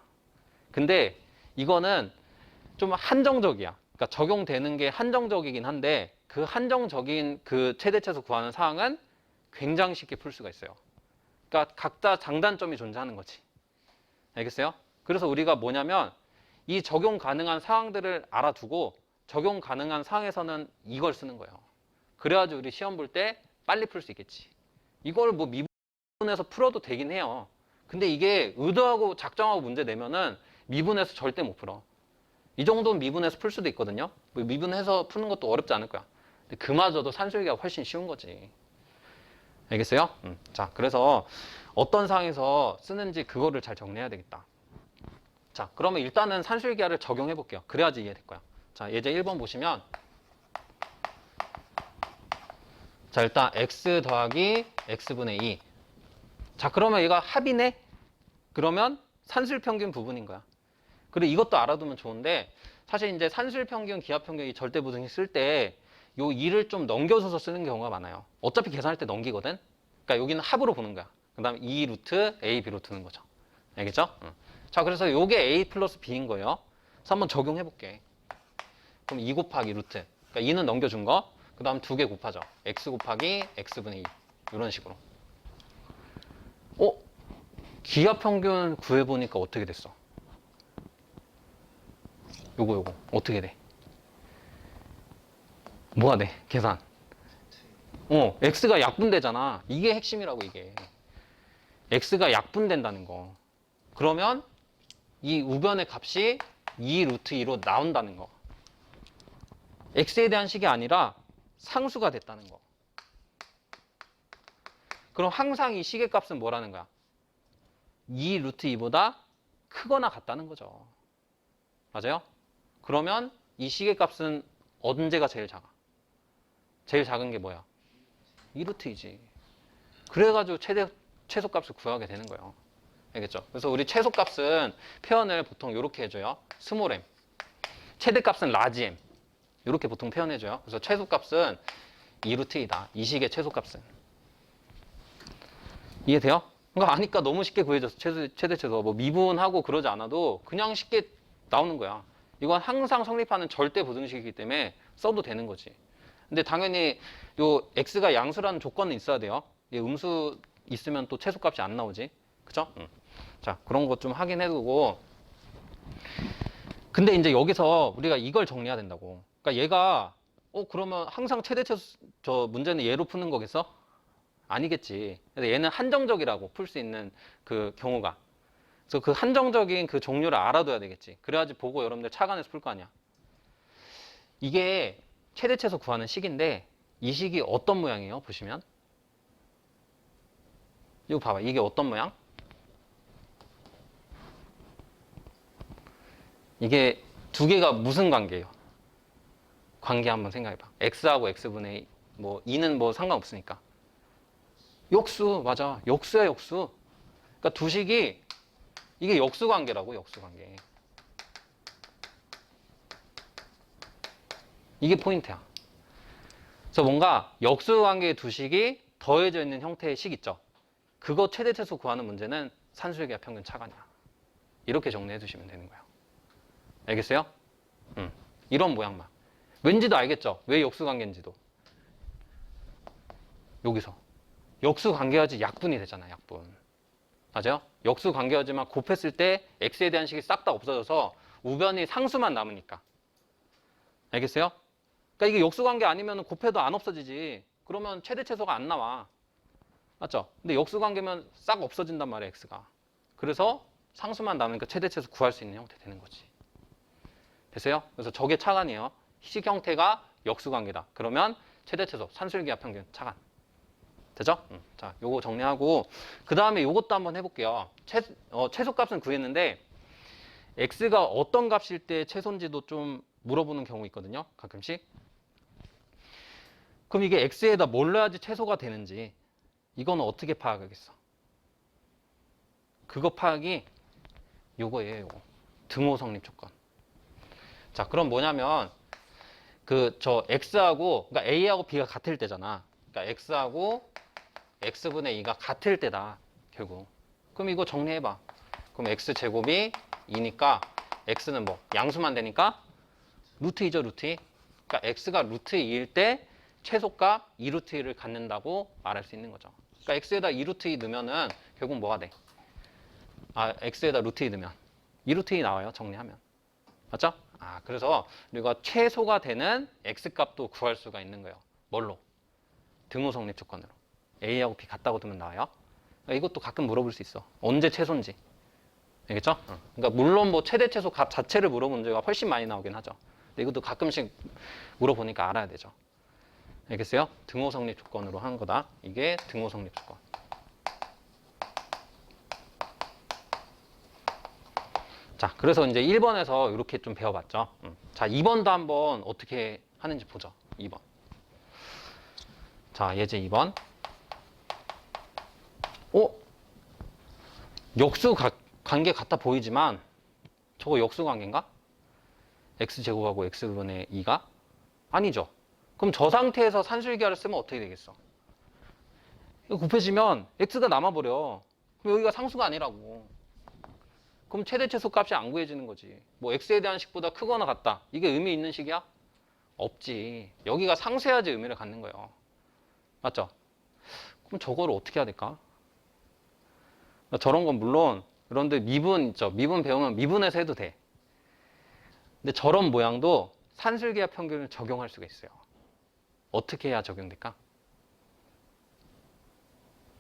근데 이거는 좀 한정적이야. 그러니까 적용되는 게 한정적이긴 한데 그 한정적인 그 최대치에서 구하는 사항은 굉장히 쉽게 풀 수가 있어요. 그러니까 각자 장단점이 존재하는 거지. 알겠어요? 그래서 우리가 뭐냐면 이 적용 가능한 사항들을 알아두고 적용 가능한 사항에서는 이걸 쓰는 거예요. 그래야지 우리 시험 볼 때 빨리 풀 수 있겠지. 이걸 뭐 미분해서 풀어도 되긴 해요. 근데 이게 의도하고 작정하고 문제 내면은 미분해서 절대 못 풀어. 이 정도는 미분해서 풀 수도 있거든요. 미분해서 푸는 것도 어렵지 않을 거야. 근데 그마저도 산술기가 훨씬 쉬운 거지. 알겠어요? 자, 그래서 어떤 상황에서 쓰는지 그거를 잘 정리해야 되겠다. 자, 그러면 일단은 산술기하를 적용해 볼게요. 그래야지 이해될 거야. 자, 예제 1번 보시면 자, 일단 x 더하기 x분의 2. 자, 그러면 얘가 합이네? 그러면 산술평균 부분인 거야. 그리고 이것도 알아두면 좋은데 사실 이제 산술평균, 기하평균 이 절대부등식 쓸 때 요 2를 좀 넘겨줘서 쓰는 경우가 많아요. 어차피 계산할 때 넘기거든? 그러니까 여기는 합으로 보는 거야. 그 다음에 2 루트 a, b로 두는 거죠. 알겠죠? 자, 그래서 요게 a 플러스 b인 거예요. 그래서 한번 적용해 볼게. 그럼 2 곱하기 루트. 그러니까 2는 넘겨준 거. 그 다음 2개 곱하죠. x 곱하기 x분의 2. 이런 식으로. 기하평균 구해보니까 어떻게 됐어? 요거 어떻게 돼? 뭐가 돼? 계산. x가 약분되잖아. 이게 핵심이라고 이게. x가 약분된다는 거. 그러면 이 우변의 값이 2 루트 2로 나온다는 거. x에 대한 식이 아니라 상수가 됐다는 거. 그럼 항상 이 식의 값은 뭐라는 거야? 2 루트 2보다 크거나 같다는 거죠. 맞아요? 그러면 이 식의 값은 언제가 제일 작아? 제일 작은 게 뭐야? 2 루트 2지. 그래가지고 최소값을 구하게 되는 거예요. 알겠죠? 그래서 우리 최소값은 표현을 보통 이렇게 해줘요. 스몰 m. 최대값은 라지 m. 이렇게 보통 표현해줘요. 그래서 최소값은 2 루트 2다. 이 식의 최소값은. 이해돼요? 그러니까 아니까 너무 쉽게 구해줬어. 최대 최소. 뭐 미분하고 그러지 않아도 그냥 쉽게 나오는 거야. 이건 항상 성립하는 절대 부등식이기 때문에 써도 되는 거지. 근데 당연히 요 x가 양수라는 조건은 있어야 돼요. 이 음수 있으면 또 최소값이 안 나오지. 그죠? 자, 그런 것 좀 확인해두고. 근데 이제 여기서 우리가 이걸 정리해야 된다고. 그러니까 얘가 그러면 항상 최대 최소 저 문제는 얘로 푸는 거겠어? 아니겠지. 그래서 얘는 한정적이라고 풀 수 있는 그 경우가. 그래서 그 한정적인 그 종류를 알아둬야 되겠지. 그래야지 보고 여러분들 차관에서 풀 거 아니야. 이게 최대 최소 구하는 식인데 이 식이 어떤 모양이에요? 보시면 이거 봐봐. 이게 어떤 모양? 이게 두 개가 무슨 관계예요? 관계 한번 생각해봐. x하고 x분의 뭐 2는 뭐 상관없으니까. 역수 맞아. 역수야 역수. 그러니까 두 식이 이게 역수 관계라고. 역수 관계. 이게 포인트야. 그래서 뭔가 역수 관계의 두 식이 더해져 있는 형태의 식 있죠. 그거 최대 최소 구하는 문제는 산술기하 평균 차관이야. 이렇게 정리해 두시면 되는 거예요. 알겠어요? 이런 모양만. 왠지도 알겠죠? 왜 역수 관계인지도. 여기서 역수 관계하지 약분이 되잖아. 약분. 맞아요? 역수 관계하지만 곱했을 때 x에 대한 식이 싹 다 없어져서 우변이 상수만 남으니까. 알겠어요? 그러니까 이게 역수 관계 아니면 곱해도 안 없어지지. 그러면 최대 최소가 안 나와. 맞죠? 근데 역수 관계면 싹 없어진단 말이야, x가. 그래서 상수만 남으니까 최대 최소 구할 수 있는 형태 되는 거지. 됐어요? 그래서 저게 차관이에요. 식 형태가 역수 관계다. 그러면 최대 최소, 산술기하 평균 차관. 되죠? 자, 요거 정리하고 그 다음에 요것도 한번 해볼게요. 최소값은 구했는데 x가 어떤 값일 때 최소인지도 좀 물어보는 경우 있거든요. 가끔씩. 그럼 이게 x에다 뭘 넣어야지 최소가 되는지 이거는 어떻게 파악하겠어? 그거 파악이 요거예요. 요거. 등호 성립 조건. 자, 그럼 뭐냐면 저 x하고 그러니까 a하고 b가 같을 때잖아. 그러니까 x하고 x분의 2가 같을 때다. 결국. 그럼 이거 정리해봐. 그럼 x제곱이 2니까 x는 뭐 양수만 되니까 루트 2죠. 루트 2. 그러니까 x가 루트 2일 때 최소값 2 루트 2를 갖는다고 말할 수 있는 거죠. 그러니까 x에다 2 루트 2 넣으면은 결국 뭐가 돼? x에다 루트 2 넣으면 2 루트 2 나와요. 정리하면. 맞죠? 그래서 우리가 최소가 되는 x값도 구할 수가 있는 거예요. 뭘로? 등호 성립 조건으로. a하고 b 같다고 두면 나와요. 그러니까 이것도 가끔 물어볼 수 있어. 언제 최소인지. 알겠죠? 그러니까 물론 뭐 최대 최소 값 자체를 물어본 문제가 훨씬 많이 나오긴 하죠. 근데 이것도 가끔씩 물어보니까 알아야 되죠. 알겠어요? 등호 성립 조건으로 하는 거다. 이게 등호 성립 조건. 자, 그래서 이제 1번에서 이렇게 좀 배워봤죠. 자, 2번도 한번 어떻게 하는지 보죠. 2번. 자, 예제 2번. 역수 관계 같아 보이지만 저거 역수 관계인가? x제곱하고 x분의 2가? 아니죠. 그럼 저 상태에서 산술기하를 쓰면 어떻게 되겠어? 이거 곱해지면 x가 남아버려. 그럼 여기가 상수가 아니라고. 그럼 최대 최소 값이 안 구해지는 거지. 뭐 x에 대한 식보다 크거나 같다. 이게 의미 있는 식이야? 없지. 여기가 상수해야지 의미를 갖는 거예요. 맞죠? 그럼 저거를 어떻게 해야 될까? 저런 건 물론 그런데 미분 있죠. 미분 배우면 미분해서 해도 돼. 근데 저런 모양도 산술기하 평균을 적용할 수가 있어요. 어떻게 해야 적용될까?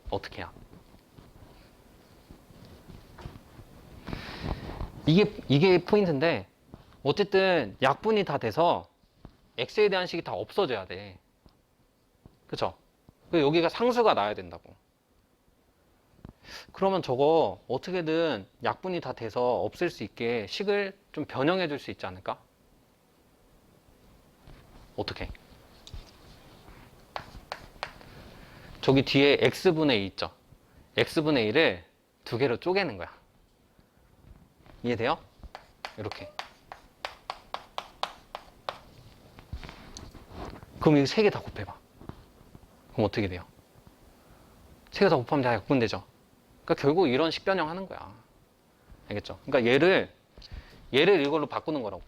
어떻게 해야? 이게 포인트인데 어쨌든 약분이 다 돼서 x에 대한 식이 다 없어져야 돼. 그쵸? 여기가 상수가 나야 된다고. 그러면 저거 어떻게든 약분이 다 돼서 없앨 수 있게 식을 좀 변형해 줄 수 있지 않을까? 어떻게? 저기 뒤에 x분의 2 있죠? x분의 1을 두 개로 쪼개는 거야. 이해돼요? 이렇게. 그럼 이거 세 개 다 곱해봐. 그럼 어떻게 돼요? 세 개 다 곱하면 다 약분되죠? 그러니까 결국 이런 식변형 하는 거야. 알겠죠? 그러니까 얘를 이걸로 바꾸는 거라고.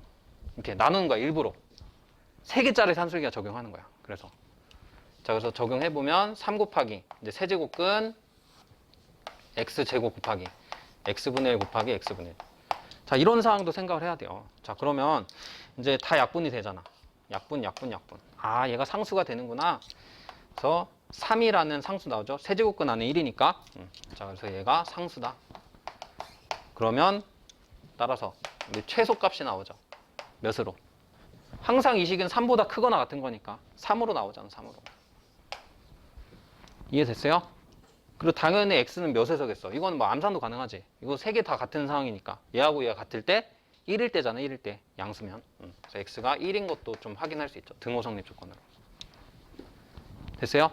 이렇게 나누는 거야, 일부러. 3개짜리 산술기가 적용하는 거야. 그래서. 자, 그래서 적용해보면 3 곱하기, 이제 세제곱근 x제곱 곱하기 x분의 1 곱하기 x분의 1. 자, 이런 상황도 생각을 해야 돼요. 자, 그러면 이제 다 약분이 되잖아. 약분. 아, 얘가 상수가 되는구나. 그래서 3이라는 상수 나오죠. 세제곱근 안에 1이니까. 자, 그래서 얘가 상수다. 그러면 따라서 우리 최소값이 나오죠. 몇으로? 항상 이 식은 3보다 크거나 같은 거니까 3으로 나오잖아. 3으로. 이해됐어요? 그리고 당연히 x는 몇에서겠어? 이건 뭐 암산도 가능하지. 이거 세 개 다 같은 상황이니까 얘하고 얘가 같을 때 1일 때잖아. 1일 때 양수면. 그래서 x가 1인 것도 좀 확인할 수 있죠. 등호 성립 조건으로. 됐어요?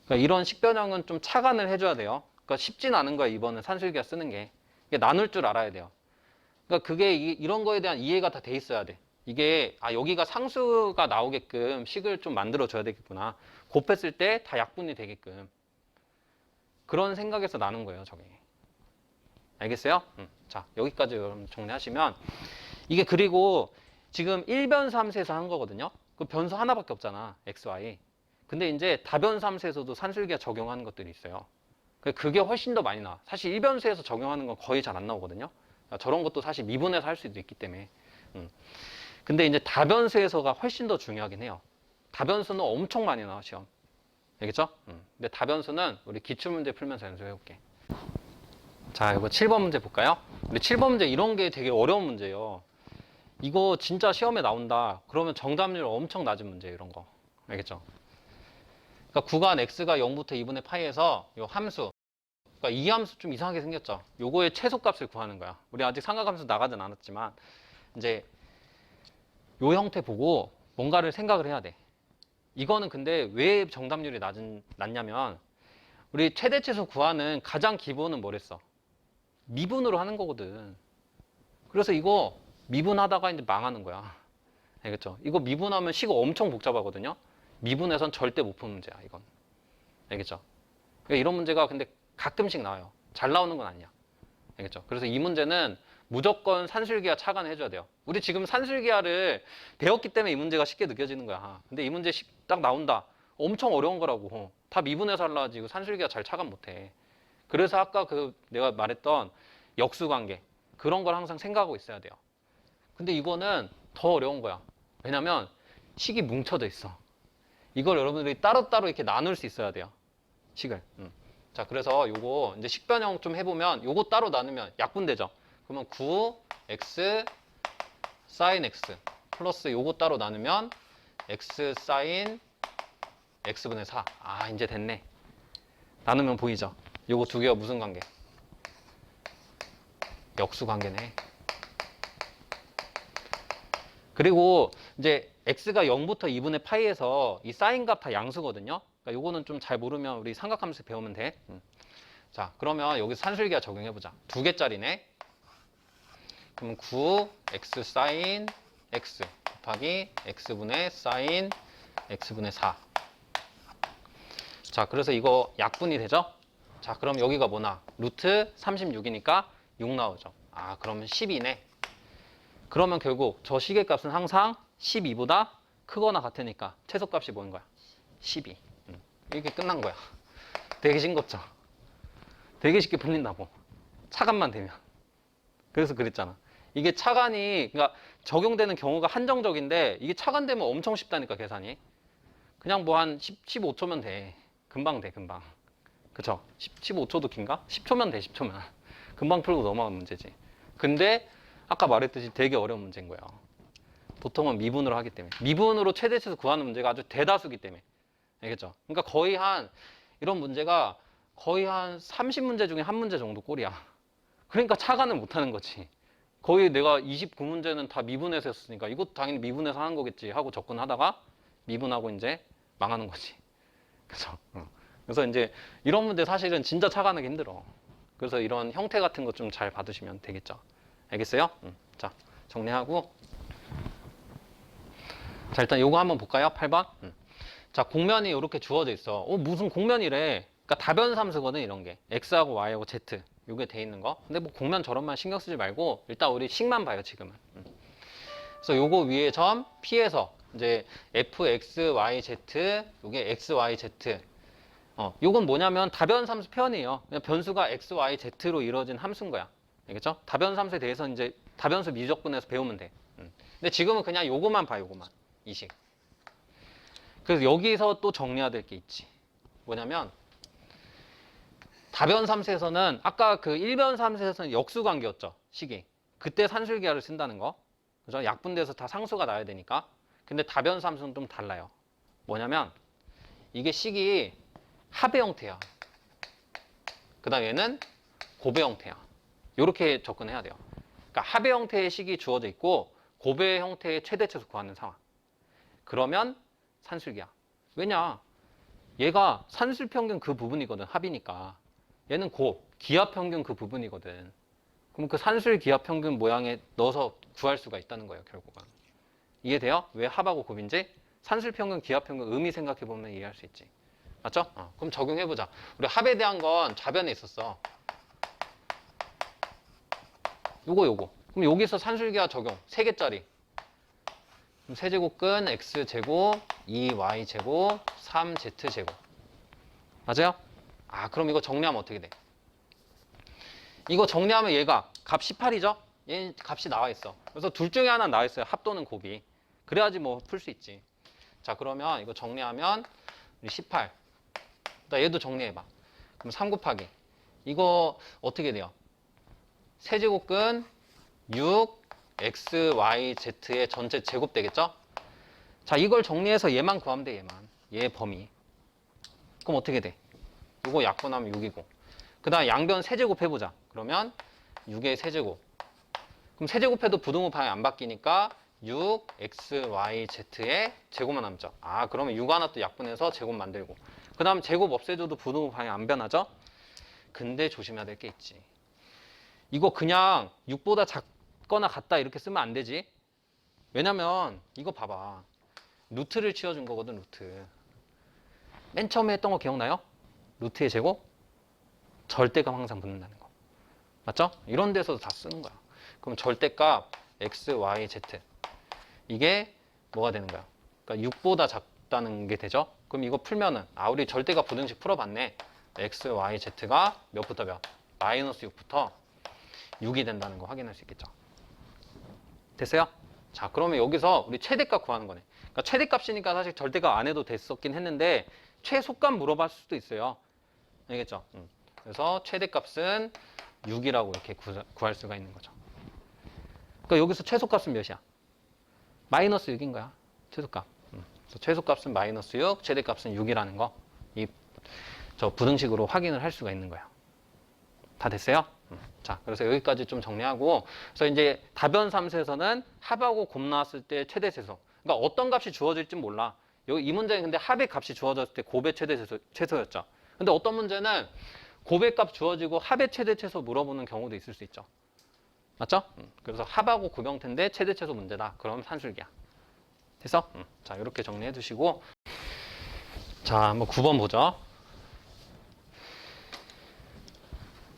그러니까 이런 식변형은 좀 차관을 해줘야 돼요. 그러니까 쉽진 않은 거야. 이번은 산술기가 쓰는 게. 이게 나눌 줄 알아야 돼요. 그러니까 그게 이런 거에 대한 이해가 다 돼 있어야 돼. 이게 여기가 상수가 나오게끔 식을 좀 만들어 줘야 되겠구나. 곱했을 때 다 약분이 되게끔. 그런 생각에서 나눈 거예요, 저게. 알겠어요? 자, 여기까지 여러분 정리하시면 이게 그리고 지금 1변 함수에서 한 거거든요. 그 변수 하나밖에 없잖아, x, y. 근데 이제 다변 함수에서도 산술기가 적용하는 것들이 있어요. 그게 훨씬 더 많이 나와. 사실 1변수에서 적용하는 건 거의 잘 안 나오거든요. 저런 것도 사실 미분해서 할 수도 있기 때문에. 근데 이제 다변수에서가 훨씬 더 중요하긴 해요. 다변수는 엄청 많이 나와, 시험. 알겠죠? 근데 다변수는 우리 기출문제 풀면서 연습해볼게. 자, 이거 7번 문제 볼까요? 우리 7번 문제 이런 게 되게 어려운 문제예요. 이거 진짜 시험에 나온다. 그러면 정답률 엄청 낮은 문제예요, 이런 거. 알겠죠? 그러니까 구간 x가 0부터 2분의 파이에서 이 함수, 그러니까 이 함수 좀 이상하게 생겼죠? 요거의 최소값을 구하는 거야. 우리 아직 삼각함수 나가진 않았지만 이제 요 형태 보고 뭔가를 생각을 해야 돼. 이거는 근데 왜 정답률이 낮냐면 우리 최대 최소 구하는 가장 기본은 뭐랬어? 미분으로 하는 거거든. 그래서 이거 미분하다가 이제 망하는 거야. 알겠죠? 이거 미분하면 식이 엄청 복잡하거든요. 미분해선 절대 못 푸는 문제야, 이건. 알겠죠? 그러니까 이런 문제가 근데 가끔씩 나와요. 잘 나오는 건 아니야. 알겠죠? 그래서 이 문제는 무조건 산술기하 차관해줘야 돼요. 우리 지금 산술기하를 배웠기 때문에 이 문제가 쉽게 느껴지는 거야. 근데 이 문제 딱 나온다. 엄청 어려운 거라고. 다 미분해서 하려지 이거 산술기하 잘 차관 못해. 그래서 아까 내가 말했던 역수관계 그런 걸 항상 생각하고 있어야 돼요. 근데 이거는 더 어려운 거야. 왜냐면 식이 뭉쳐져 있어. 이걸 여러분들이 따로따로 이렇게 나눌 수 있어야 돼요. 식을. 자, 그래서 요거 이제 식변형 좀 해보면 요거 따로 나누면 약분되죠. 그러면 9x sin x 플러스 요거 따로 나누면 x sin x분의 4. 아, 이제 됐네. 나누면 보이죠? 요거 두 개가 무슨 관계? 역수 관계네. 그리고 이제 x가 0부터 2분의 파이에서 이 사인 값 다 양수거든요. 그러니까 요거는 좀 잘 모르면 우리 삼각함수 배우면 돼. 자, 그러면 여기서 산술기하 적용해보자. 두 개짜리네. 그럼 9 x 사인 x 곱하기 x분의 사인 x분의 4. 자, 그래서 이거 약분이 되죠? 자, 그럼 여기가 뭐나? 루트 36이니까 6 나오죠. 아, 그러면 10이네. 그러면 결국 저 시계값은 항상 12보다 크거나 같으니까 최소값이 뭐인 거야? 12. 이렇게 끝난 거야. 되게 싱겁죠? 되게 쉽게 풀린다고. 차간만 되면. 그래서 그랬잖아. 이게 차간이 그러니까 적용되는 경우가 한정적인데 이게 차간되면 엄청 쉽다니까 계산이. 그냥 뭐 한 15초면 돼. 금방 돼, 금방. 그쵸? 15초도 긴가? 10초면 돼, 10초면. 금방 풀고 넘어가는 문제지. 근데 아까 말했듯이 되게 어려운 문제인 거야. 보통은 미분으로 하기 때문에. 미분으로 최대치수 구하는 문제가 아주 대다수기 때문에. 알겠죠? 그러니까 거의 한 이런 문제가 거의 한 30문제 중에 한 문제 정도 꼴이야. 그러니까 차간을 못 하는 거지. 거의 내가 29문제는 다 미분해서 했으니까 이것도 당연히 미분해서 하는 거겠지 하고 접근하다가 미분하고 이제 망하는 거지. 그죠? 그래서 이제 이런 문제 사실은 진짜 차간하기 힘들어. 그래서 이런 형태 같은 거 좀 잘 받으시면 되겠죠. 알겠어요? 자, 정리하고. 자, 일단 요거 한번 볼까요? 8번. 자, 공면이 이렇게 주어져 있어. 무슨 공면이래. 그러니까 다변함수거든, 이런 게. x하고 y하고 z. 요게 돼 있는 거. 근데 뭐 공면 저런만 신경 쓰지 말고 일단 우리 식만 봐요, 지금은. 그래서 요거 위에 점 P에서 이제 fx, yz, 요게 x, y, z. 요건 뭐냐면 다변함수 표현이에요. 그냥 변수가 x, y, z로 이루어진 함수인 거야. 알겠죠? 다변함수에 대해서 이제 다변수 미적분에서 배우면 돼. 근데 지금은 그냥 요거만 봐, 요거만. 이 식. 그래서 여기서 또 정리해야 될 게 있지. 뭐냐면 다변함수에서는 아까 그 일변함수에서는 역수관계였죠. 식이. 그때 산술기하를 쓴다는 거. 그죠? 약분돼서 다 상수가 나야 되니까. 근데 다변함수는 좀 달라요. 뭐냐면 이게 식이 합의 형태야. 그 다음 얘는 고배 형태야. 이렇게 접근해야 돼요. 그러니까 합의 형태의 식이 주어져 있고 고배 형태의 최대치수 구하는 상황. 그러면 산술기하. 왜냐? 얘가 산술평균 그 부분이거든. 합이니까. 얘는 기하평균 그 부분이거든. 그럼 그 산술기하평균 모양에 넣어서 구할 수가 있다는 거예요. 결국은. 이해돼요? 왜 합하고 곱인지? 산술평균, 기하평균 의미 생각해보면 이해할 수 있지. 맞죠? 그럼 적용해보자. 우리 합에 대한 건 좌변에 있었어. 요거. 그럼 여기서 산술기하 적용. 3개짜리. 그럼 세제곱근 x제곱, 2y제곱, 3z제곱. 맞아요? 그럼 이거 정리하면 어떻게 돼? 이거 정리하면 얘가 값 18이죠? 얘 값이 나와 있어. 그래서 둘 중에 하나 나와 있어요. 합 또는 곱이. 그래야지 뭐 풀 수 있지. 자, 그러면 이거 정리하면 우리 18. 나 얘도 정리해봐. 그럼 3 곱하기. 이거 어떻게 돼요? 세제곱근 6 x, y, z의 전체 제곱 되겠죠? 자, 이걸 정리해서 얘만 구하면 돼, 얘만. 얘 범위. 그럼 어떻게 돼? 이거 약분하면 6이고. 그 다음 양변 세제곱 해보자. 그러면 6의 세제곱. 그럼 세제곱해도 부등호 방향 안 바뀌니까 6, x, y, z의 제곱만 남죠. 그러면 6 하나 또 약분해서 제곱 만들고. 그 다음 제곱 없애줘도 부등호 방향 안 변하죠? 근데 조심해야 될 게 있지. 이거 그냥 6보다 작거나 같다 이렇게 쓰면 안 되지. 왜냐면 이거 봐봐. 루트를 치워준 거거든, 루트. 맨 처음에 했던 거 기억나요? 루트의 제곱? 절대값 항상 붙는다는 거. 맞죠? 이런 데서도 다 쓰는 거야. 그럼 절대값 x, y, z. 이게 뭐가 되는 거야? 그러니까 6보다 작다는 게 되죠? 그럼 이거 풀면은, 우리 절대값 부등식 풀어봤네. x, y, z가 몇부터 몇? 마이너스 6부터 6이 된다는 거 확인할 수 있겠죠? 됐어요? 자, 그러면 여기서 우리 최대값 구하는 거네. 그러니까 최대값이니까 사실 절대값 안 해도 됐었긴 했는데 최소값 물어봤을 수도 있어요. 알겠죠? 그래서 최대값은 6이라고 이렇게 구할 수가 있는 거죠. 그러니까 여기서 최소값은 몇이야? 마이너스 6인 거야. 최소값. 그래서 최소값은 마이너스 6, 최대값은 6이라는 거. 저 부등식으로 확인을 할 수가 있는 거예요. 다 됐어요? 자, 그래서 여기까지 좀 정리하고, 그래서 이제 다변 함수에서는 합하고 곱 나왔을 때 최대 최소. 그러니까 어떤 값이 주어질지 몰라. 여기 이 문제는 근데 합의 값이 주어졌을 때 곱의 최대 최소였죠. 근데 어떤 문제는 곱의 값 주어지고 합의 최대 최소 물어보는 경우도 있을 수 있죠. 맞죠? 그래서 합하고 곱 형태인데 최대 최소 문제다. 그럼 산술기야. 됐어? 자, 이렇게 정리해 두시고, 자, 한번 9번 보죠.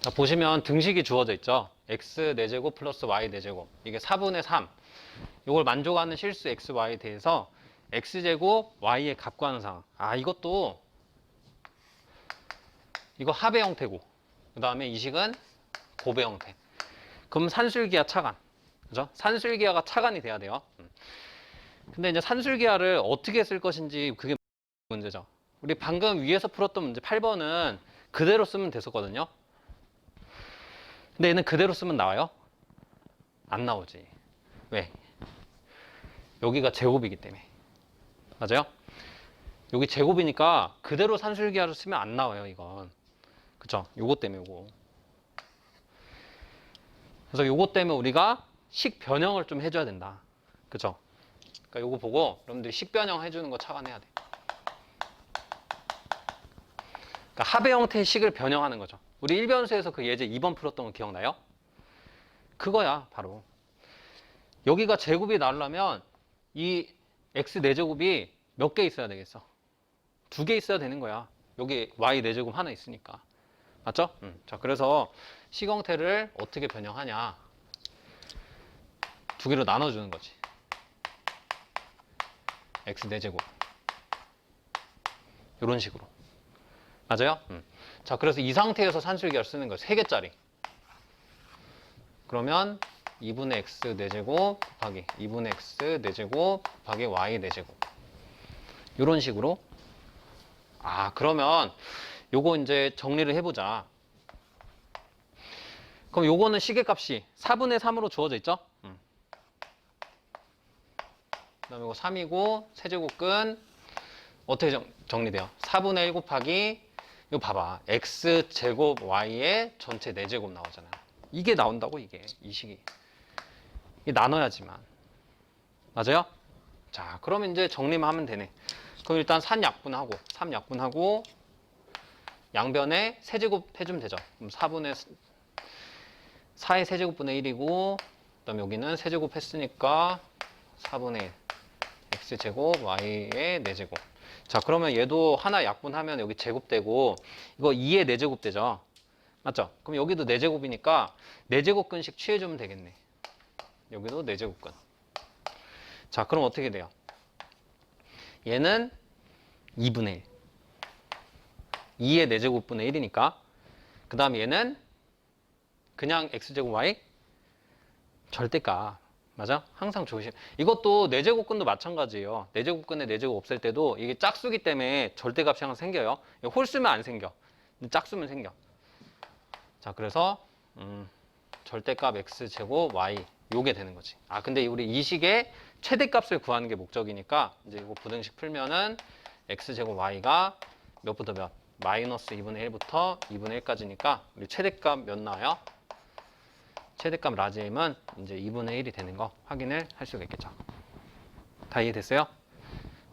자, 보시면 등식이 주어져 있죠. x 4제곱 플러스 y 4제곱. 이게 4분의 3. 이걸 만족하는 실수 x, y에 대해서 x제곱, y의 값 구하는 상황. 아, 이것도 이거 합의 형태고, 그 다음에 이 식은 곱의 형태. 그럼 산술기하 차간. 그죠? 산술기하가 차간이 돼야 돼요. 근데 이제 산술기하를 어떻게 쓸 것인지 그게 문제죠. 우리 방금 위에서 풀었던 문제 8번은 그대로 쓰면 됐었거든요. 근데 얘는 그대로 쓰면 나와요? 안 나오지. 왜? 여기가 제곱이기 때문에. 맞아요? 여기 제곱이니까 그대로 산술기하를 쓰면 안 나와요, 이건. 그쵸? 요거 때문에 요거. 그래서 요거 때문에 우리가 식 변형을 좀 해줘야 된다. 그쵸? 그러니까 요거 보고 여러분들이 식 변형 해주는 거 차관해야 돼. 그러니까 합의 형태의 식을 변형하는 거죠. 우리 1변수에서 그 예제 2번 풀었던 거 기억나요? 그거야, 바로. 여기가 제곱이 나오려면 이 x 4제곱이 몇 개 있어야 되겠어? 2개 있어야 되는 거야. 여기 y 4제곱 하나 있으니까. 맞죠? 자, 그래서 식 형태를 어떻게 변형하냐. 2개로 나눠주는 거지. x 4제곱. 이런 식으로. 맞아요? 자, 그래서 이 상태에서 산술기하를 쓰는 거예요. 3개짜리. 그러면 2분의 x 4제곱 곱하기 2분의 x 4제곱 곱하기 y 4제곱. 이런 식으로. 아, 그러면 요거 이제 정리를 해보자. 그럼 요거는 시계값이 4분의 3으로 주어져 있죠? 그 다음에 이거 3이고 세제곱근 어떻게 정리돼요? 4분의 1 곱하기 이거 봐봐. x제곱 y의 전체 4제곱 나오잖아요. 이게 나온다고 이게. 이 식이. 이게 나눠야지만. 맞아요? 자, 그러면 이제 정리만 하면 되네. 그럼 일단 3약분하고 양변에 세제곱 해주면 되죠. 그럼 4의 세제곱분의 1이고 그 다음에 여기는 세제곱 했으니까 4분의 1 x제곱 y의 4제곱. 자, 그러면 얘도 하나 약분하면 여기 제곱되고 이거 2의 4제곱 되죠. 맞죠? 그럼 여기도 4제곱이니까 4제곱근씩 취해주면 되겠네. 여기도 4제곱근. 자, 그럼 어떻게 돼요? 얘는 2분의 1. 2의 4제곱분의 1이니까. 그 다음에 얘는 그냥 x제곱 y 절대값. 맞아? 항상 조심. 이것도 4제곱근도 마찬가지예요. 4제곱근에 4제곱 없앨 때도 이게 짝수기 때문에 절대값이 항상 생겨요. 홀수면 안 생겨. 짝수면 생겨. 자, 그래서 절대값 x제곱 y 요게 되는 거지. 아, 근데 우리 이 식의 최대값을 구하는 게 목적이니까 이제 이거 부등식 풀면은 x제곱 y가 몇부터 몇? 마이너스 2분의 1부터 2분의 1까지니까 우리 최대값 몇 나와요? 최대값 라지 M은 이제 2분의 1이 되는 거 확인을 할 수가 있겠죠. 다 이해됐어요?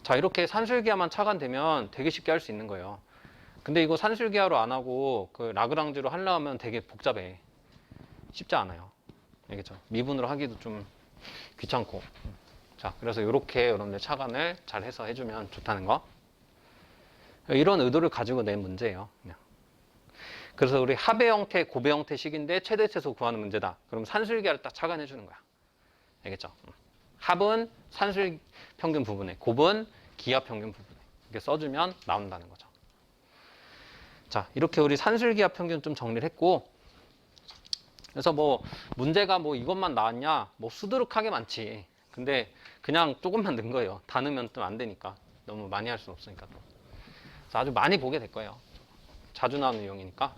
자, 이렇게 산술기하만 차관되면 되게 쉽게 할 수 있는 거예요. 근데 이거 산술기하로 안 하고 그 라그랑주로 하려면 되게 복잡해. 쉽지 않아요. 알겠죠? 미분으로 하기도 좀 귀찮고. 자, 그래서 이렇게 여러분들 차관을 잘 해서 해주면 좋다는 거. 이런 의도를 가지고 낸 문제예요. 그냥. 그래서 우리 합의 형태, 곱의 형태 식인데 최대 최소 구하는 문제다. 그럼 산술기하를 딱 차관해 주는 거야. 알겠죠? 합은 산술 평균 부분에, 곱은 기하 평균 부분에 이렇게 써주면 나온다는 거죠. 자, 이렇게 우리 산술기하 평균 좀 정리를 했고, 그래서 뭐 문제가 뭐 이것만 나왔냐? 뭐 수두룩하게 많지. 근데 그냥 조금만 넣은 거예요. 다 넣으면 또 안 되니까. 너무 많이 할 수는 없으니까 또. 그래서 아주 많이 보게 될 거예요. 자주 나오는 유형이니까.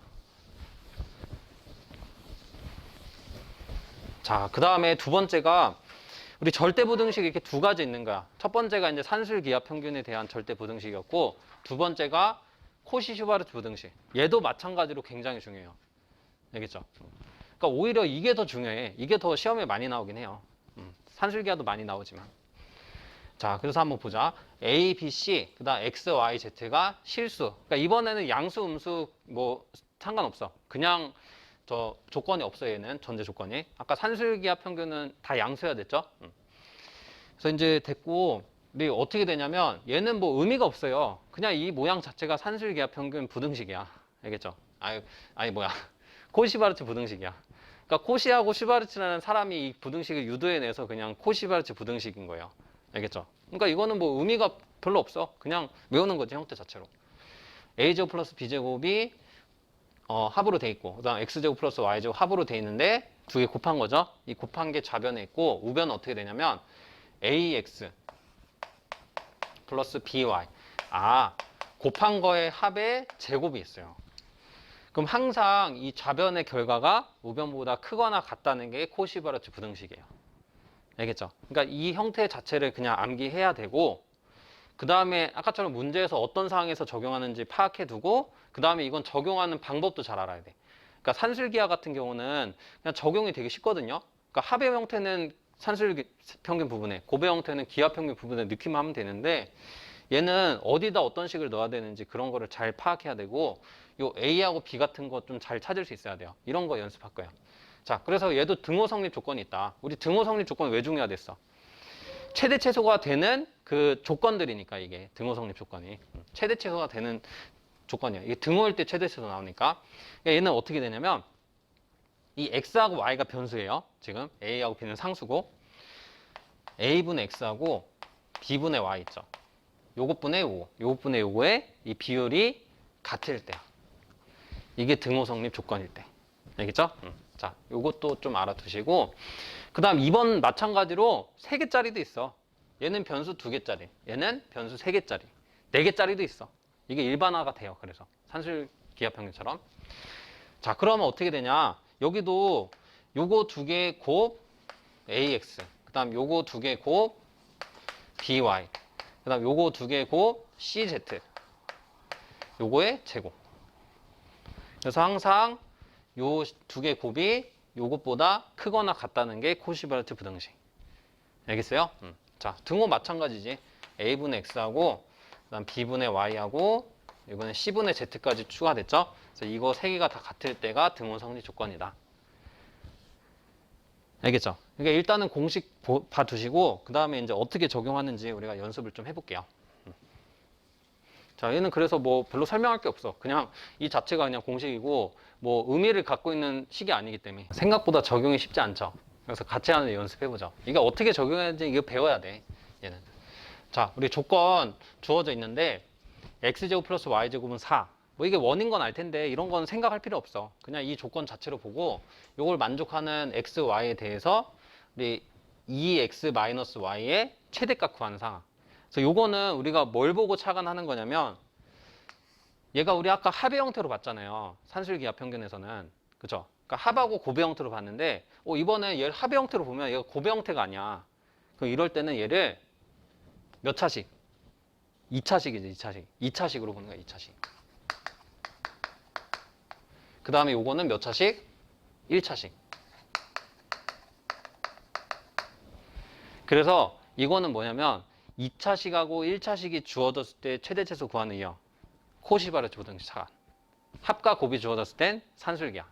자, 그 다음에 두 번째가 우리 절대 부등식이 이렇게 두 가지 있는 거야. 첫 번째가 이제 산술 기하 평균에 대한 절대 부등식이었고, 두 번째가 코시 슈바르트 부등식. 얘도 마찬가지로 굉장히 중요해요. 알겠죠? 그러니까 오히려 이게 더 중요해. 이게 더 시험에 많이 나오긴 해요. 산술 기하도 많이 나오지만. 자, 그래서 한번 보자. A, B, C, 그다음 X, Y, Z가 실수. 그러니까 이번에는 양수, 음수 뭐 상관없어. 그냥 저 조건이 없어 얘는 전제 조건이. 아까 산술기하 평균은 다 양수해야 됐죠. 그래서 이제 됐고 우리 어떻게 되냐면 얘는 뭐 의미가 없어요. 그냥 이 모양 자체가 산술기하 평균 부등식이야. 알겠죠? 아니 뭐야 코시바르츠 부등식이야. 그러니까 코시하고 슈바르츠라는 사람이 이 부등식을 유도해내서 그냥 코시바르츠 부등식인 거예요. 알겠죠? 그러니까 이거는 뭐 의미가 별로 없어. 그냥 외우는 거지 형태 자체로. a제곱 플러스 b제곱이 합으로 돼 있고, 그다음 x제곱 플러스 y제곱 합으로 돼 있는데 두 개 곱한 거죠. 이 곱한 게 좌변에 있고 우변은 어떻게 되냐면 ax 플러스 by. 곱한 거의 합의 제곱이 있어요. 그럼 항상 이 좌변의 결과가 우변보다 크거나 같다는 게 코시바르츠 부등식이에요. 알겠죠? 그러니까 이 형태 자체를 그냥 암기해야 되고, 그 다음에 아까처럼 문제에서 어떤 상황에서 적용하는지 파악해 두고, 그 다음에 이건 적용하는 방법도 잘 알아야 돼. 그러니까 산술기하 같은 경우는 그냥 적용이 되게 쉽거든요. 그러니까 합의 형태는 산술 평균 부분에, 곱의 형태는 기하 평균 부분에 넣기만 하면 되는데, 얘는 어디다 어떤 식을 넣어야 되는지 그런 거를 잘 파악해야 되고, 요 A하고 B 같은 거 좀 잘 찾을 수 있어야 돼요. 이런 거 연습할 거야. 자, 그래서 얘도 등호 성립 조건이 있다. 우리 등호 성립 조건 왜 중요하댔어? 최대 최소가 되는 그 조건들이니까 이게 등호 성립 조건이 최대 최소가 되는 조건이야. 이게 등호일 때 최대 최소 나오니까. 그러니까 얘는 어떻게 되냐면 이 x하고 y가 변수예요. 지금 a하고 b는 상수고 a분의 x하고 b분의 y 있죠. 요것분의 요거, 요것분의 요거의 이 비율이 같을 때. 이게 등호 성립 조건일 때. 알겠죠? 자, 요것도 좀 알아두시고, 그 다음 2번 마찬가지로 3개짜리도 있어. 얘는 변수 2개짜리, 얘는 변수 3개짜리, 4개짜리도 있어. 이게 일반화가 돼요. 그래서 산술 기하평균처럼. 자, 그러면 어떻게 되냐? 여기도 요거 2개 곱 ax, 그 다음 요거 2개 곱 by, 그 다음 요거 2개 곱 cz, 요거의 제곱. 그래서 항상 요 2개 곱이 요것보다 크거나 같다는 게 코시바르트 부등식. 알겠어요? 자, 등호 마찬가지지. a분의 x하고 그다음 b분의 y하고 이번에 c분의 z까지 추가됐죠? 그래서 이거 3개가 다 같을 때가 등호 성립 조건이다. 알겠죠? 그러니까 일단은 공식 봐두시고 그 다음에 이제 어떻게 적용하는지 우리가 연습을 좀 해볼게요. 자, 얘는 그래서 뭐 별로 설명할 게 없어. 그냥 이 자체가 그냥 공식이고 뭐 의미를 갖고 있는 식이 아니기 때문에 생각보다 적용이 쉽지 않죠. 그래서 같이 하는 연습해보죠. 이게 어떻게 적용하는지 이거 배워야 돼. 얘는. 자, 우리 조건 주어져 있는데 x제곱 플러스 y제곱은 4. 뭐 이게 원인 건 알 텐데 이런 건 생각할 필요 없어. 그냥 이 조건 자체로 보고 이걸 만족하는 x, y에 대해서 우리 2x-y의 최대값 구하는 상황. 그래서 요거는 우리가 뭘 보고 착안하는 거냐면 얘가 우리 아까 합의 형태로 봤잖아요. 산술기하 평균에서는. 그죠? 그러니까 합하고 곱의 형태로 봤는데 이번에 얘를 합의 형태로 보면 얘가 곱의 형태가 아니야. 그럼 이럴 때는 얘를 몇 차식? 2차식이지, 2차식. 2차식으로 보는 거야, 2차식. 그 다음에 요거는 몇 차식? 1차식. 그래서 이거는 뭐냐면 2차식하고 1차식이 주어졌을 때 최대 최소 구하는 이형. 코시바르츠 부등식 차간. 합과 곱이 주어졌을 땐 산술기하.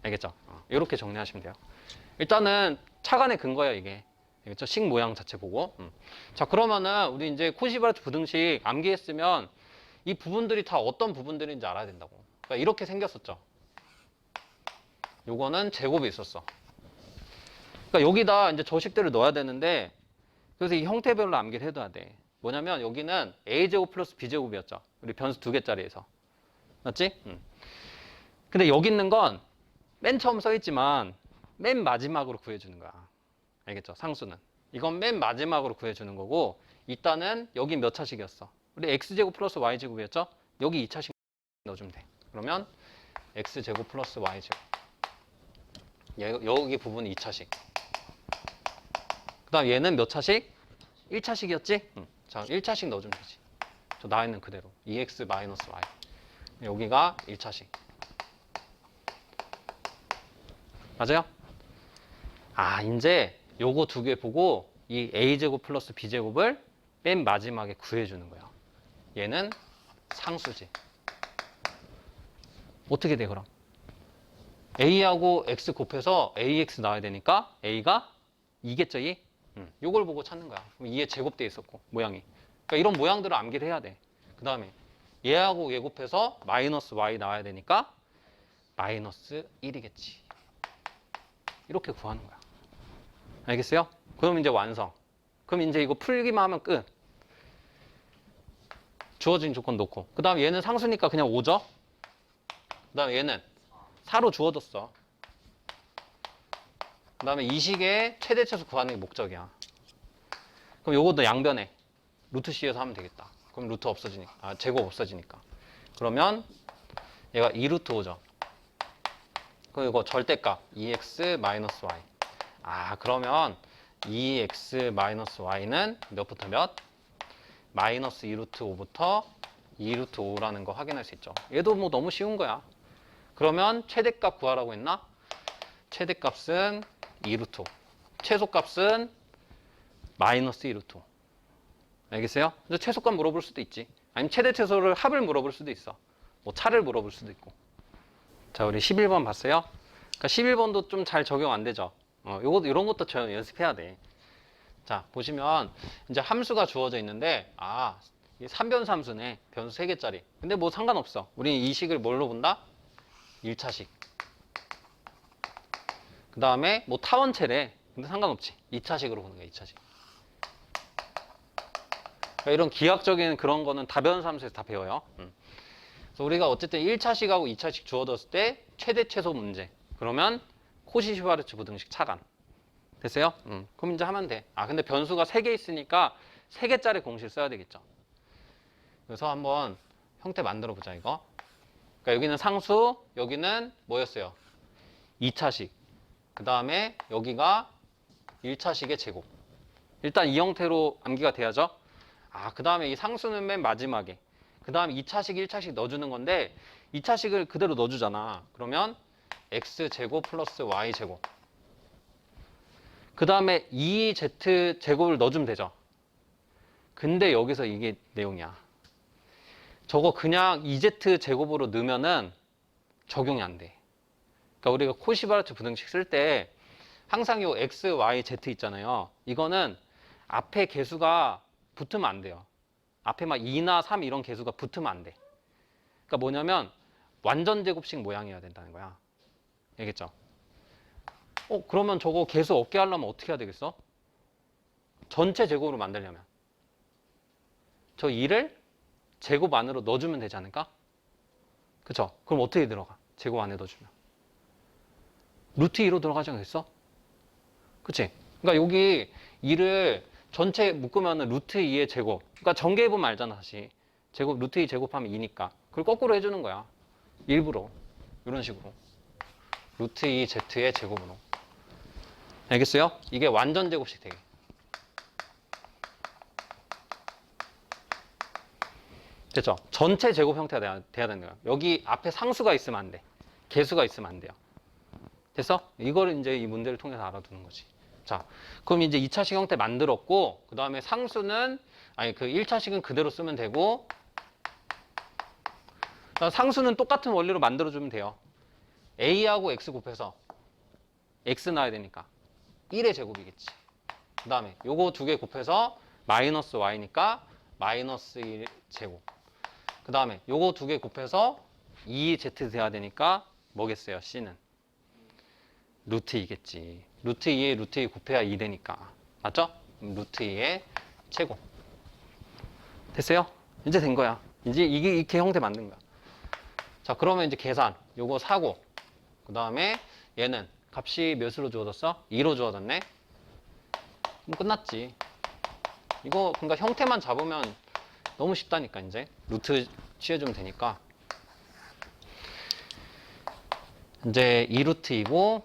알겠죠? 이렇게 정리하시면 돼요. 일단은 차간의 근거예요, 이게. 알겠죠? 식 모양 자체 보고. 자, 그러면은 우리 이제 코시바르츠 부등식 암기했으면 이 부분들이 다 어떤 부분들인지 알아야 된다고. 그러니까 이렇게 생겼었죠. 요거는 제곱이 있었어. 그러니까 여기다 이제 저식들을 넣어야 되는데 그래서 이 형태별로 암기를 해둬야 돼. 뭐냐면 여기는 a제곱 플러스 b제곱이었죠. 우리 변수 2개짜리에서. 맞지? 근데 여기 있는 건 맨 처음 써있지만 맨 마지막으로 구해주는 거야. 알겠죠? 상수는. 이건 맨 마지막으로 구해주는 거고 일단은 여기 몇 차식이었어? 우리 x제곱 플러스 y제곱이었죠? 여기 2차식 넣어주면 돼. 그러면 x제곱 플러스 y제곱. 여기 부분이 2차식. 그 다음 얘는 몇 차식? 1차식이었지? 자, 1차식 넣어주면 되지. 저 나와 있는 그대로. 2x 마이너스 y. 여기가 1차식. 맞아요? 아, 이제 요거 두 개 보고 이 a제곱 플러스 b제곱을 맨 마지막에 구해주는 거야. 얘는 상수지. 어떻게 돼, 그럼? a하고 x 곱해서 ax 나와야 되니까 a가 2겠죠, 2? 요걸 보고 찾는 거야. 그럼 2에 제곱돼 있었고, 모양이. 그러니까 이런 모양들을 암기를 해야 돼. 그 다음에 얘하고 얘 곱해서 마이너스 y 나와야 되니까 마이너스 1이겠지. 이렇게 구하는 거야. 알겠어요? 그럼 이제 완성. 그럼 이제 이거 풀기만 하면 끝. 주어진 조건 놓고. 그 다음 얘는 상수니까 그냥 5죠? 그 다음 얘는 4로 주어졌어. 그 다음에 이 식의 최대차수 구하는 게 목적이야. 그럼 요것도 양변에 루트 C에서 하면 되겠다. 그럼 루트 없어지니까. 아, 제곱 없어지니까. 그러면 얘가 2루트 5죠. 그럼 이거 절대값 2x 마이너스 y. 아, 그러면 2x 마이너스 y는 몇부터 몇? 마이너스 2루트 5부터 2루트 5라는 거 확인할 수 있죠. 얘도 뭐 너무 쉬운 거야. 그러면 최대값 구하라고 했나? 최대값은 2루트 5. 최소값은 마이너스 2루트 5. 알겠어요? 근데 최소값 물어볼 수도 있지. 아니면 최대 최소를 합을 물어볼 수도 있어. 뭐 차를 물어볼 수도 있고. 자, 우리 11번 봤어요? 그러니까 11번도 좀 잘 적용 안 되죠. 이런 것도 저 연습해야 돼. 자, 보시면 이제 함수가 주어져 있는데, 아, 이 3변수 함수네. 변수 3개짜리. 근데 뭐 상관없어. 우리는 이 식을 뭘로 본다? 1차식. 그 다음에 뭐 타원체래. 근데 상관없지. 2차식으로 보는 거야, 2차식. 그러니까 이런 기하학적인 그런 거는 다변수 함수에서 다 배워요. 그래서 우리가 어쨌든 1차식하고 2차식 주어졌을 때 최대 최소 문제. 그러면 코시-슈바르츠 부등식 차관. 됐어요? 그럼 이제 하면 돼. 아, 근데 변수가 3개 있으니까 3개짜리 공式써야 되겠죠. 그래서 한번 형태 만들어 보자, 이거. 그러니까 여기는 상수, 여기는 뭐였어요? 2차식. 그 다음에 여기가 1차식의 제곱. 일단 이 형태로 암기가 돼야죠. 아, 그 다음에 이 상수는 맨 마지막에. 그 다음에 2차식, 1차식 넣어주는 건데 2차식을 그대로 넣어주잖아. 그러면 x제곱 플러스 y제곱. 그 다음에 2z 제곱을 넣어주면 되죠. 근데 여기서 이게 내용이야. 저거 그냥 2z 제곱으로 넣으면은 적용이 안 돼. 그러니까 우리가 코시바르츠 부등식 쓸 때 항상 요 x, y, z 있잖아요. 이거는 앞에 개수가 붙으면 안 돼요. 앞에 막 2나 3 이런 개수가 붙으면 안 돼. 그러니까 뭐냐면 완전 제곱식 모양이어야 된다는 거야. 알겠죠? 그러면 저거 개수 없게 하려면 어떻게 해야 되겠어? 전체 제곱으로 만들려면 저 2를 제곱 안으로 넣어주면 되지 않을까? 그쵸? 그럼 어떻게 들어가? 제곱 안에 넣어주면 루트 2로 들어가지 않겠어? 그치? 그러니까 여기 2를 전체 묶으면 루트 2의 제곱. 그러니까 전개해보면 알잖아, 다시. 제곱, 루트 2 제곱하면 2니까. 그걸 거꾸로 해주는 거야. 일부러. 이런 식으로. 루트 2z의 제곱으로. 알겠어요? 이게 완전 제곱식 되게. 됐죠? 전체 제곱 형태가 돼야 되는 거야. 여기 앞에 상수가 있으면 안 돼. 개수가 있으면 안 돼요. 됐어? 이걸 이제 이 문제를 통해서 알아두는 거지. 자, 그럼 이제 2차식 형태 만들었고, 그 다음에 상수는, 아니, 그 1차식은 그대로 쓰면 되고, 상수는 똑같은 원리로 만들어주면 돼요. a하고 x 곱해서 x 나와야 되니까 1의 제곱이겠지. 그 다음에 요거 두 개 곱해서 마이너스 y니까 마이너스 1 제곱. 그 다음에 요거 두 개 곱해서 2z 돼야 되니까 뭐겠어요? c는 루트 2겠지. 루트 2에 루트 2 곱해야 2 되니까. 맞죠? 루트 2의 제곱. 됐어요? 이제 된 거야. 이제 이게 이렇게 형태 만든 거야. 자, 그러면 이제 계산. 요거 사고. 그 다음에 얘는 값이 몇으로 주어졌어? 2로 주어졌네. 그럼 끝났지. 이거 그러니까 형태만 잡으면 너무 쉽다니까 이제. 루트 취해주면 되니까. 이제 2루트이고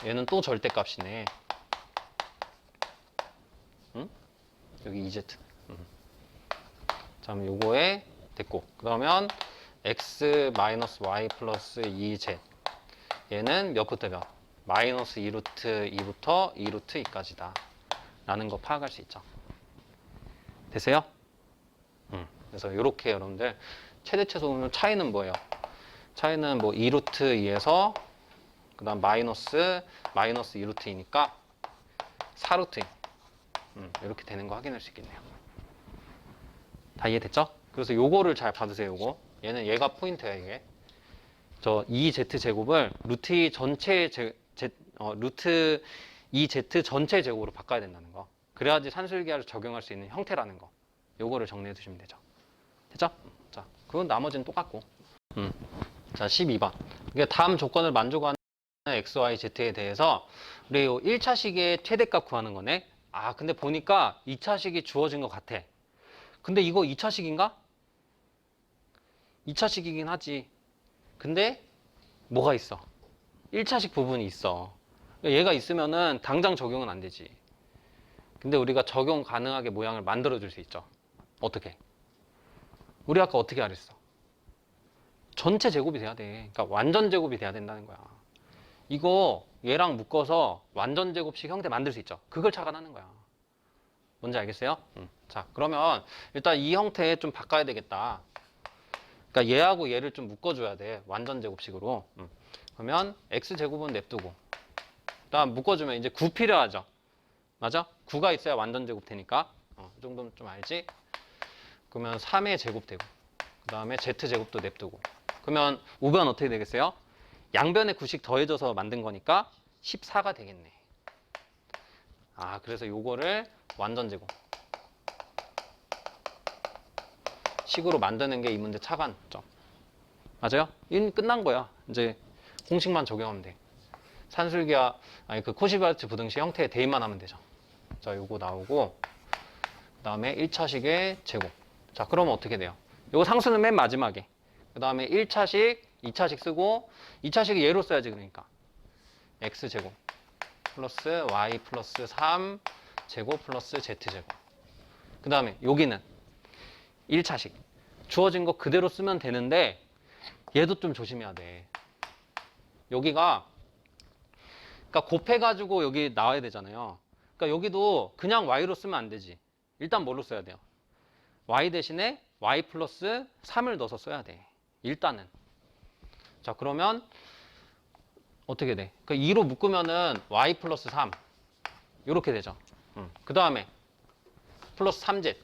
얘는 또 절대값이네. 여기 EZ. 자, 그럼 요거에 됐고. 그러면 x 마이너스 y 플러스 2z. 얘는 몇부터 몇? 마이너스 2루트 2부터 2루트 2까지다. 라는 거 파악할 수 있죠. 됐어요? 그래서 이렇게 여러분들 최대 최소 차이는 뭐예요? 차이는 뭐 2루트 2에서 그 다음 마이너스 2루트 2니까 4루트 2. 이렇게 되는 거 확인할 수 있겠네요. 다 이해됐죠? 그래서 요거를 잘 받으세요. 요거. 얘가 포인트야 이게. 저 2z 제곱을 루트 2 전체 루트 2z 전체 제곱으로 바꿔야 된다는 거. 그래야지 산술기하를 적용할 수 있는 형태라는 거. 요거를 정리해 두시면 되죠. 됐죠? 자, 그건 나머지는 똑같고. 자, 12번. 이게 다음 조건을 만족하는 x, y, z에 대해서 우리 요 1차식의 최대값 구하는 거네. 아, 근데 보니까 2차식이 주어진 것 같아. 근데 이거 2차식인가? 2차식이긴 하지. 근데 뭐가 있어? 1차식 부분이 있어. 얘가 있으면은 당장 적용은 안 되지. 근데 우리가 적용 가능하게 모양을 만들어 줄 수 있죠. 어떻게? 우리 아까 어떻게 하랬어? 전체 제곱이 돼야 돼. 그러니까 완전 제곱이 돼야 된다는 거야. 이거 얘랑 묶어서 완전 제곱식 형태 만들 수 있죠. 그걸 착안하는 거야. 뭔지 알겠어요? 자, 그러면 일단 이 형태 좀 바꿔야 되겠다. 그러니까 얘하고 얘를 좀 묶어줘야 돼. 완전 제곱식으로. 그러면 x제곱은 냅두고. 그다음 묶어주면 이제 9 필요하죠. 맞아? 9가 있어야 완전 제곱 되니까. 이 정도는 좀 알지? 그러면 3의 제곱 되고. 그 다음에 z제곱도 냅두고. 그러면 5변 어떻게 되겠어요? 양변에 9씩 더해져서 만든 거니까 14가 되겠네. 아, 그래서 요거를 완전 제곱 식으로 만드는 게 이 문제 차관점. 맞아요? 이건 끝난 거야. 이제 공식만 적용하면 돼. 산술기와 그 코시바르트 부등식 형태의 대입만 하면 되죠. 자, 요거 나오고 그 다음에 1차식의 제곱. 자, 그러면 어떻게 돼요? 요거 상수는 맨 마지막에. 그 다음에 1차식, 2차식 쓰고 2차식이 얘로 써야지. 그러니까 x제곱 플러스 y 플러스 3 제곱 플러스 z제곱. 그 다음에 여기는 1차식 주어진 거 그대로 쓰면 되는데 얘도 좀 조심해야 돼. 여기가 그러니까 곱해가지고 여기 나와야 되잖아요. 그러니까 여기도 그냥 y로 쓰면 안 되지. 일단 뭘로 써야 돼요? y 대신에 y 플러스 3을 넣어서 써야 돼. 일단은. 자, 그러면 어떻게 돼? 그러니까 2로 묶으면은 y 플러스 3 이렇게 되죠. 그 다음에 플러스 3z.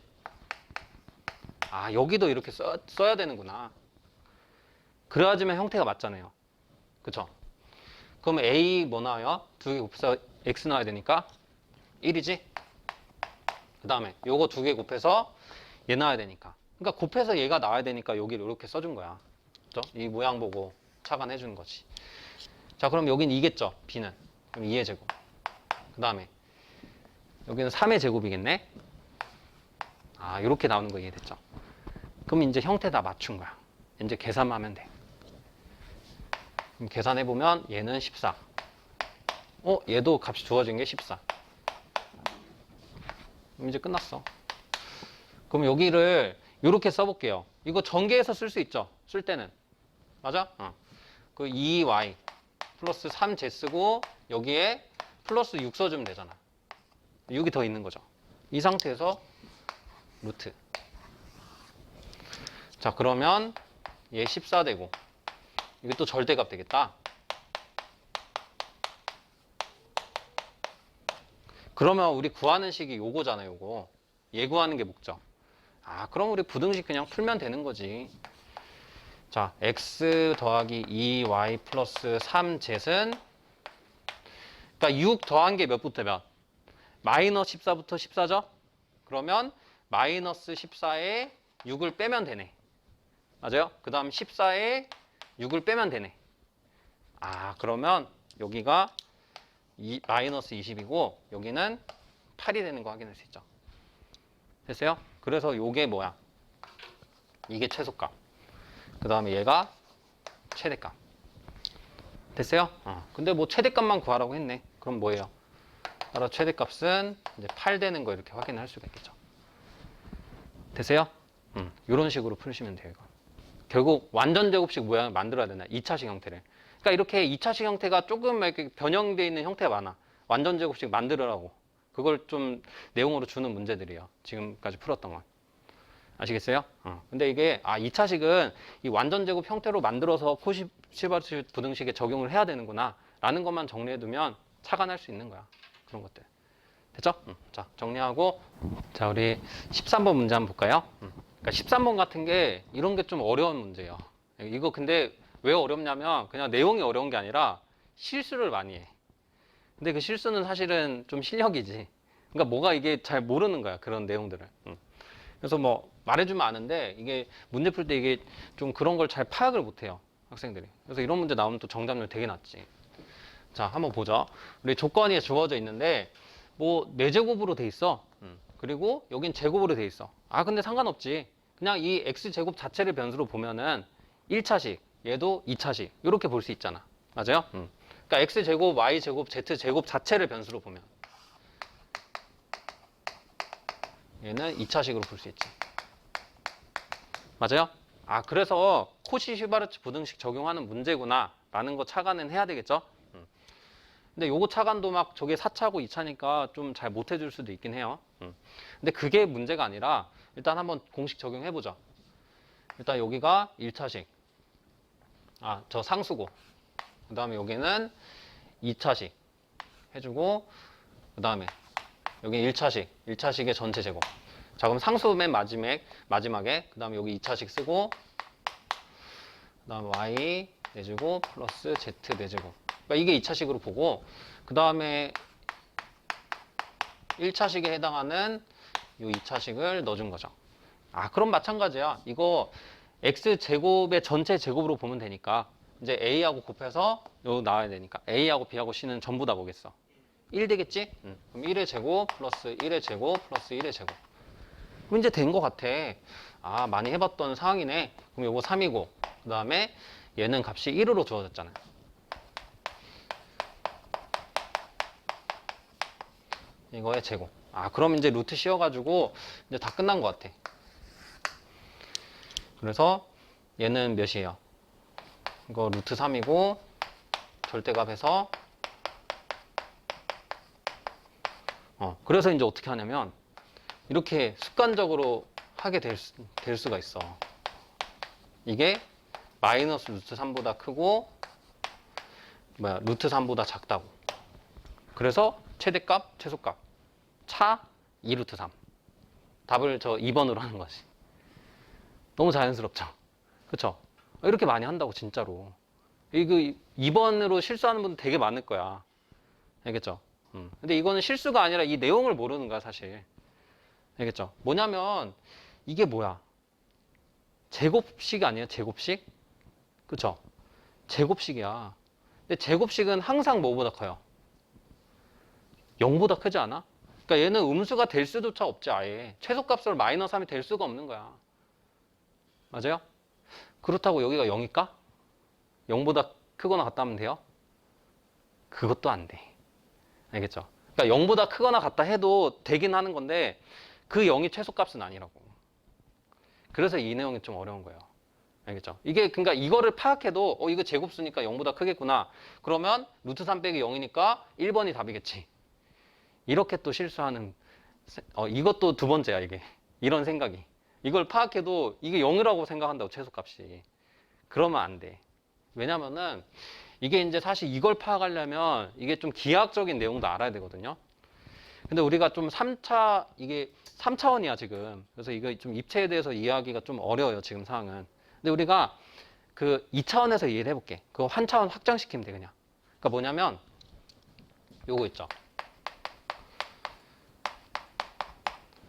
아, 여기도 이렇게 써야 되는구나. 그래야지만 형태가 맞잖아요. 그쵸? 그러면 a 뭐 나와요? 두 개 곱해서 x 나와야 되니까 1이지? 그 다음에 요거 두 개 곱해서 얘 나와야 되니까. 그러니까 곱해서 얘가 나와야 되니까 여기를 이렇게 써준 거야. 그죠? 이 모양 보고 착안해 주는 거지. 자, 그럼 여긴 2겠죠? b는. 그럼 2의 제곱. 그 다음에 여기는 3의 제곱이겠네? 아, 이렇게 나오는 거 이해됐죠? 그럼 이제 형태 다 맞춘 거야. 이제 계산하면 돼. 그럼 계산해보면 얘는 14. 얘도 값이 주어진 게 14. 그럼 이제 끝났어. 그럼 여기를 이렇게 써볼게요. 이거 전개해서 쓸 수 있죠? 쓸 때는. 맞아? 그 2y 플러스 3z 쓰고 여기에 플러스 6 써주면 되잖아. 6이 더 있는 거죠. 이 상태에서 루트. 자, 그러면 얘 14 되고 이게 또 절대값 되겠다. 그러면 우리 구하는 식이 요거잖아요. 요거. 얘 구하는 게 목적. 아, 그럼 우리 부등식 그냥 풀면 되는 거지. 자, x 더하기 2y 플러스 3z은 그러니까 6 더한 게 몇부터 몇? 마이너스 14부터 14죠? 그러면 마이너스 14에 6을 빼면 되네. 맞아요? 그 다음 14에 6을 빼면 되네. 아, 그러면 여기가 마이너스 20이고 여기는 8이 되는 거 확인할 수 있죠. 됐어요? 그래서 요게 뭐야? 이게 최소값. 그 다음에 얘가 최대값. 됐어요? 근데 뭐 최대값만 구하라고 했네. 그럼 뭐예요? 따라 최대값은 이제 8 되는 거 이렇게 확인할 수가 있겠죠. 되세요? 이런 식으로 풀으시면 돼요. 이거. 결국 완전 제곱식 모양을 만들어야 되나? 2차식 형태를. 그러니까 이렇게 2차식 형태가 조금 이렇게 변형되어 있는 형태가 많아. 완전 제곱식 만들으라고. 그걸 좀 내용으로 주는 문제들이에요. 지금까지 풀었던 건. 아시겠어요? 근데 이게 2차식은 이 완전 제곱 형태로 만들어서 코시-시바르트 부등식에 적용을 해야 되는구나 라는 것만 정리해두면 착안할 수 있는 거야. 그런 것들. 됐죠? 자, 정리하고 자, 우리 13번 문제 한번 볼까요? 그러니까 13번 같은 게 이런 게 좀 어려운 문제예요. 이거 근데 왜 어렵냐면 그냥 내용이 어려운 게 아니라 실수를 많이 해. 근데 그 실수는 사실은 좀 실력이지. 그러니까 뭐가 이게 잘 모르는 거야. 그런 내용들을. 그래서 뭐 말해주면 아는데 이게 문제 풀 때 이게 좀 그런 걸 잘 파악을 못 해요. 학생들이. 그래서 이런 문제 나오면 또 정답률 되게 낮지. 자, 한번 보자. 우리 조건이 주어져 있는데 뭐 4제곱으로 돼 있어. 그리고 여긴 제곱으로 돼 있어. 근데 상관없지. 그냥 이 x제곱 자체를 변수로 보면은 1차식, 얘도 2차식 이렇게 볼 수 있잖아. 맞아요? 그러니까 x제곱, y제곱, z제곱 자체를 변수로 보면 얘는 2차식으로 볼 수 있지. 맞아요? 그래서 코시-슈바르트 부등식 적용하는 문제구나 라는 거 착안은 해야 되겠죠? 근데 요거 착안도 막 저게 4차고 2차니까 좀 잘 못 해줄 수도 있긴 해요. 근데 그게 문제가 아니라 일단 한번 공식 적용해보자. 일단 여기가 1차식. 저 상수고. 그 다음에 여기는 2차식 해주고, 그 다음에 여기 1차식. 1차식의 전체 제곱. 자, 그럼 상수 맨 마지막에, 그 다음에 여기 2차식 쓰고, 그 다음에 y 내제곱 플러스 z 내제곱. 그러니까 이게 2차식으로 보고, 그 다음에 1차식에 해당하는 이 2차식을 넣어준 거죠. 그럼 마찬가지야. 이거 x제곱의 전체 제곱으로 보면 되니까 이제 a하고 곱해서 요 나와야 되니까 a하고 b하고 c는 전부 다 뭐겠어? 1 되겠지? 그럼 1의 제곱 플러스 1의 제곱 플러스 1의 제곱. 그럼 이제 된 거 같아. 많이 해봤던 상황이네. 그럼 요거 3이고 그 다음에 얘는 값이 1으로 주어졌잖아요. 이거의 제곱. 그럼 이제 루트 씌워가지고 이제 다 끝난 것 같아. 그래서 얘는 몇이에요? 이거 루트 3이고 절대값에서 그래서 이제 어떻게 하냐면 이렇게 습관적으로 하게 될 수가 있어. 이게 마이너스 루트 3보다 크고 루트 3보다 작다고. 그래서 최대값, 최소값 차 2루트 3. 답을 저 2번으로 하는 거지. 너무 자연스럽죠? 그쵸? 이렇게 많이 한다고 진짜로. 이거 2번으로 실수하는 분들 되게 많을 거야. 알겠죠? 근데 이거는 실수가 아니라 이 내용을 모르는 거야 사실. 알겠죠? 뭐냐면 이게 뭐야? 제곱식 아니에요? 제곱식? 그쵸? 제곱식이야. 근데 제곱식은 항상 뭐보다 커요? 0보다 크지 않아? 그러니까 얘는 음수가 될 수조차 없지 아예. 최소값을 마이너스 3이 될 수가 없는 거야. 맞아요? 그렇다고 여기가 0일까? 0보다 크거나 같다면 돼요? 그것도 안 돼. 알겠죠? 그러니까 0보다 크거나 같다 해도 되긴 하는 건데 그 0이 최소값은 아니라고. 그래서 이 내용이 좀 어려운 거예요. 알겠죠? 이게 그러니까 이거를 파악해도 이거 제곱수니까 0보다 크겠구나. 그러면 루트 3 빼기 0이니까 1번이 답이겠지. 이렇게 또 실수하는 이것도 두 번째야 이게. 이런 생각이. 이걸 파악해도 이게 0이라고 생각한다고 최소값이. 그러면 안 돼. 왜냐면은 이게 이제 사실 이걸 파악하려면 이게 좀 기하학적인 내용도 알아야 되거든요. 근데 우리가 좀 3차, 이게 3차원이야 지금. 그래서 이거 좀 입체에 대해서 이해하기가 좀 어려워요 지금 상황은. 근데 우리가 그 2차원에서 이해를 해볼게. 그거 한 차원 확장시키면 돼 그냥. 그러니까 뭐냐면 요거 있죠.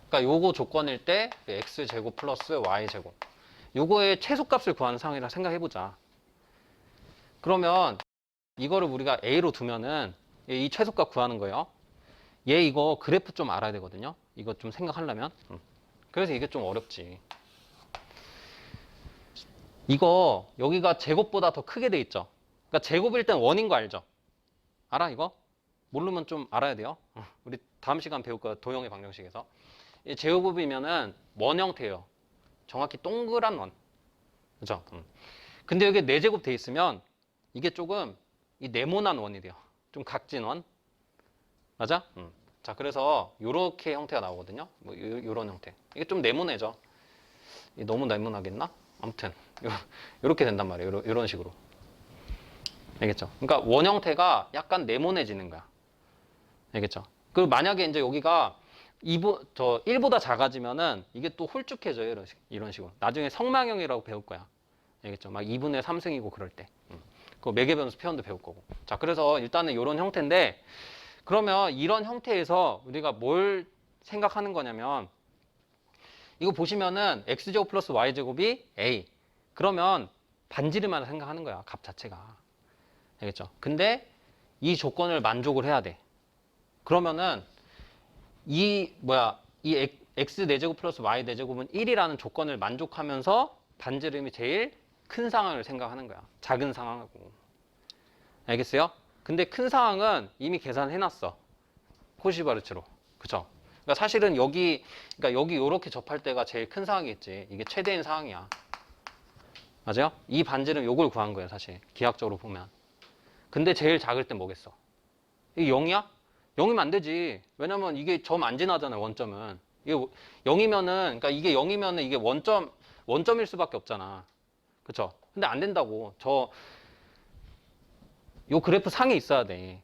그러니까 요거 조건일 때 x제곱 플러스 y제곱. 요거의 최소값을 구하는 상황이라 생각해보자. 그러면 이거를 우리가 a로 두면은 이 최소값 구하는 거예요. 얘 이거 그래프 좀 알아야 되거든요. 이거 좀 생각하려면. 그래서 이게 좀 어렵지. 이거 여기가 제곱보다 더 크게 돼 있죠. 그러니까 제곱일 땐 원인 거 알죠? 알아 이거? 모르면 좀 알아야 돼요. 우리 다음 시간 배울 거야. 도형의 방정식에서. 이 제곱이면은 원 형태예요. 정확히 동그란 원. 그죠? 근데 여기 4제곱 돼 있으면 이게 조금 이 네모난 원이 돼요. 좀 각진 원. 맞아? 자, 그래서 요렇게 형태가 나오거든요. 뭐 요런 형태. 이게 좀 네모내죠. 이게 너무 네모나겠나? 아무튼 요렇게 된단 말이에요. 요런 식으로. 알겠죠? 그러니까 원 형태가 약간 네모내지는 거야. 알겠죠? 그리고 만약에 이제 여기가 1보다 작아지면은 이게 또 홀쭉해져요. 이런 식으로. 나중에 성망형이라고 배울 거야. 알겠죠? 막 2분의 3승이고 그럴 때. 그 매개변수 표현도 배울 거고. 자, 그래서 일단은 이런 형태인데, 그러면 이런 형태에서 우리가 뭘 생각하는 거냐면, 이거 보시면은 x제곱 플러스 y제곱이 a. 그러면 반지름만 생각하는 거야. 값 자체가. 알겠죠? 근데 이 조건을 만족을 해야 돼. 그러면은 이 x 4제곱 플러스 y 4제곱은 1이라는 조건을 만족하면서 반지름이 제일 큰 상황을 생각하는 거야. 작은 상황하고. 알겠어요? 근데 큰 상황은 이미 계산해놨어. 코시바르츠로. 그쵸? 그러니까 사실은 그러니까 여기 요렇게 접할 때가 제일 큰 상황이겠지. 이게 최대인 상황이야. 맞아요? 이 반지름 요걸 구한 거예요, 사실. 기하학적으로 보면. 근데 제일 작을 땐 뭐겠어? 이게 0이야? 0이면 안 되지. 왜냐면 이게 점 안 지나잖아요, 원점은. 이게 0이면은, 그러니까 이게 0이면은 이게 원점일 수밖에 없잖아. 그쵸? 근데 안 된다고. 요 그래프 상에 있어야 돼.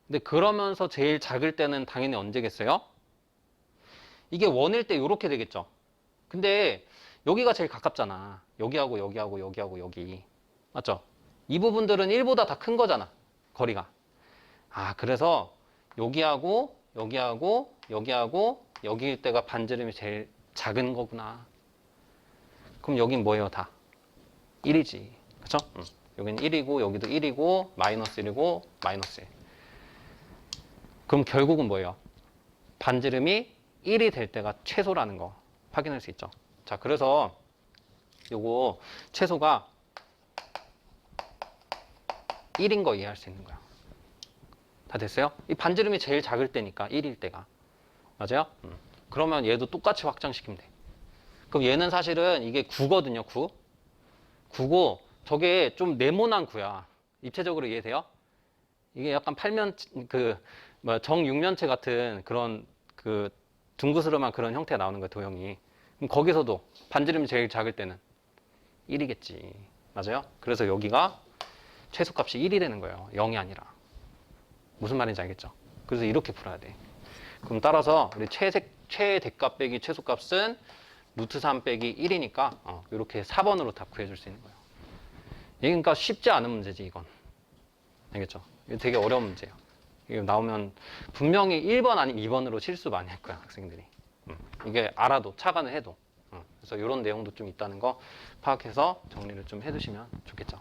근데 그러면서 제일 작을 때는 당연히 언제겠어요? 이게 원일 때 요렇게 되겠죠. 근데 여기가 제일 가깝잖아. 여기하고 여기하고 여기하고 여기. 맞죠? 이 부분들은 1보다 다 큰 거잖아. 거리가. 아, 그래서 여기하고 여기하고 여기하고 여기일 때가 반지름이 제일 작은 거구나. 그럼 여긴 뭐예요? 다 1이지. 그쵸? 여기는 1이고 여기도 1이고 마이너스 1이고 마이너스 1. 그럼 결국은 뭐예요? 반지름이 1이 될 때가 최소라는 거 확인할 수 있죠. 자, 그래서 요거 최소가 1인 거 이해할 수 있는 거야. 다 됐어요? 이 반지름이 제일 작을 때니까 1일 때가. 맞아요? 그러면 얘도 똑같이 확장시키면 돼. 그럼 얘는 사실은 이게 9거든요. 9. 9고 저게 좀 네모난 9야. 입체적으로 이해돼요? 이게 약간 정육면체 같은 그런 둥그스름한 그런 형태가 나오는 거야, 도형이. 그럼 거기서도 반지름이 제일 작을 때는 1이겠지. 맞아요? 그래서 여기가 최소값이 1이 되는 거예요. 0이 아니라. 무슨 말인지 알겠죠? 그래서 이렇게 풀어야 돼. 그럼 따라서 우리 최대값 빼기 최소값은 루트 3 빼기 1이니까 이렇게 4번으로 답 구해줄 수 있는 거예요. 이게 그러니까 쉽지 않은 문제지, 이건. 알겠죠? 이거 되게 어려운 문제예요. 이게 나오면 분명히 1번 아니면 2번으로 실수 많이 할 거야, 학생들이. 이게 알아도, 차관을 해도. 그래서 이런 내용도 좀 있다는 거 파악해서 정리를 좀 해두시면 좋겠죠.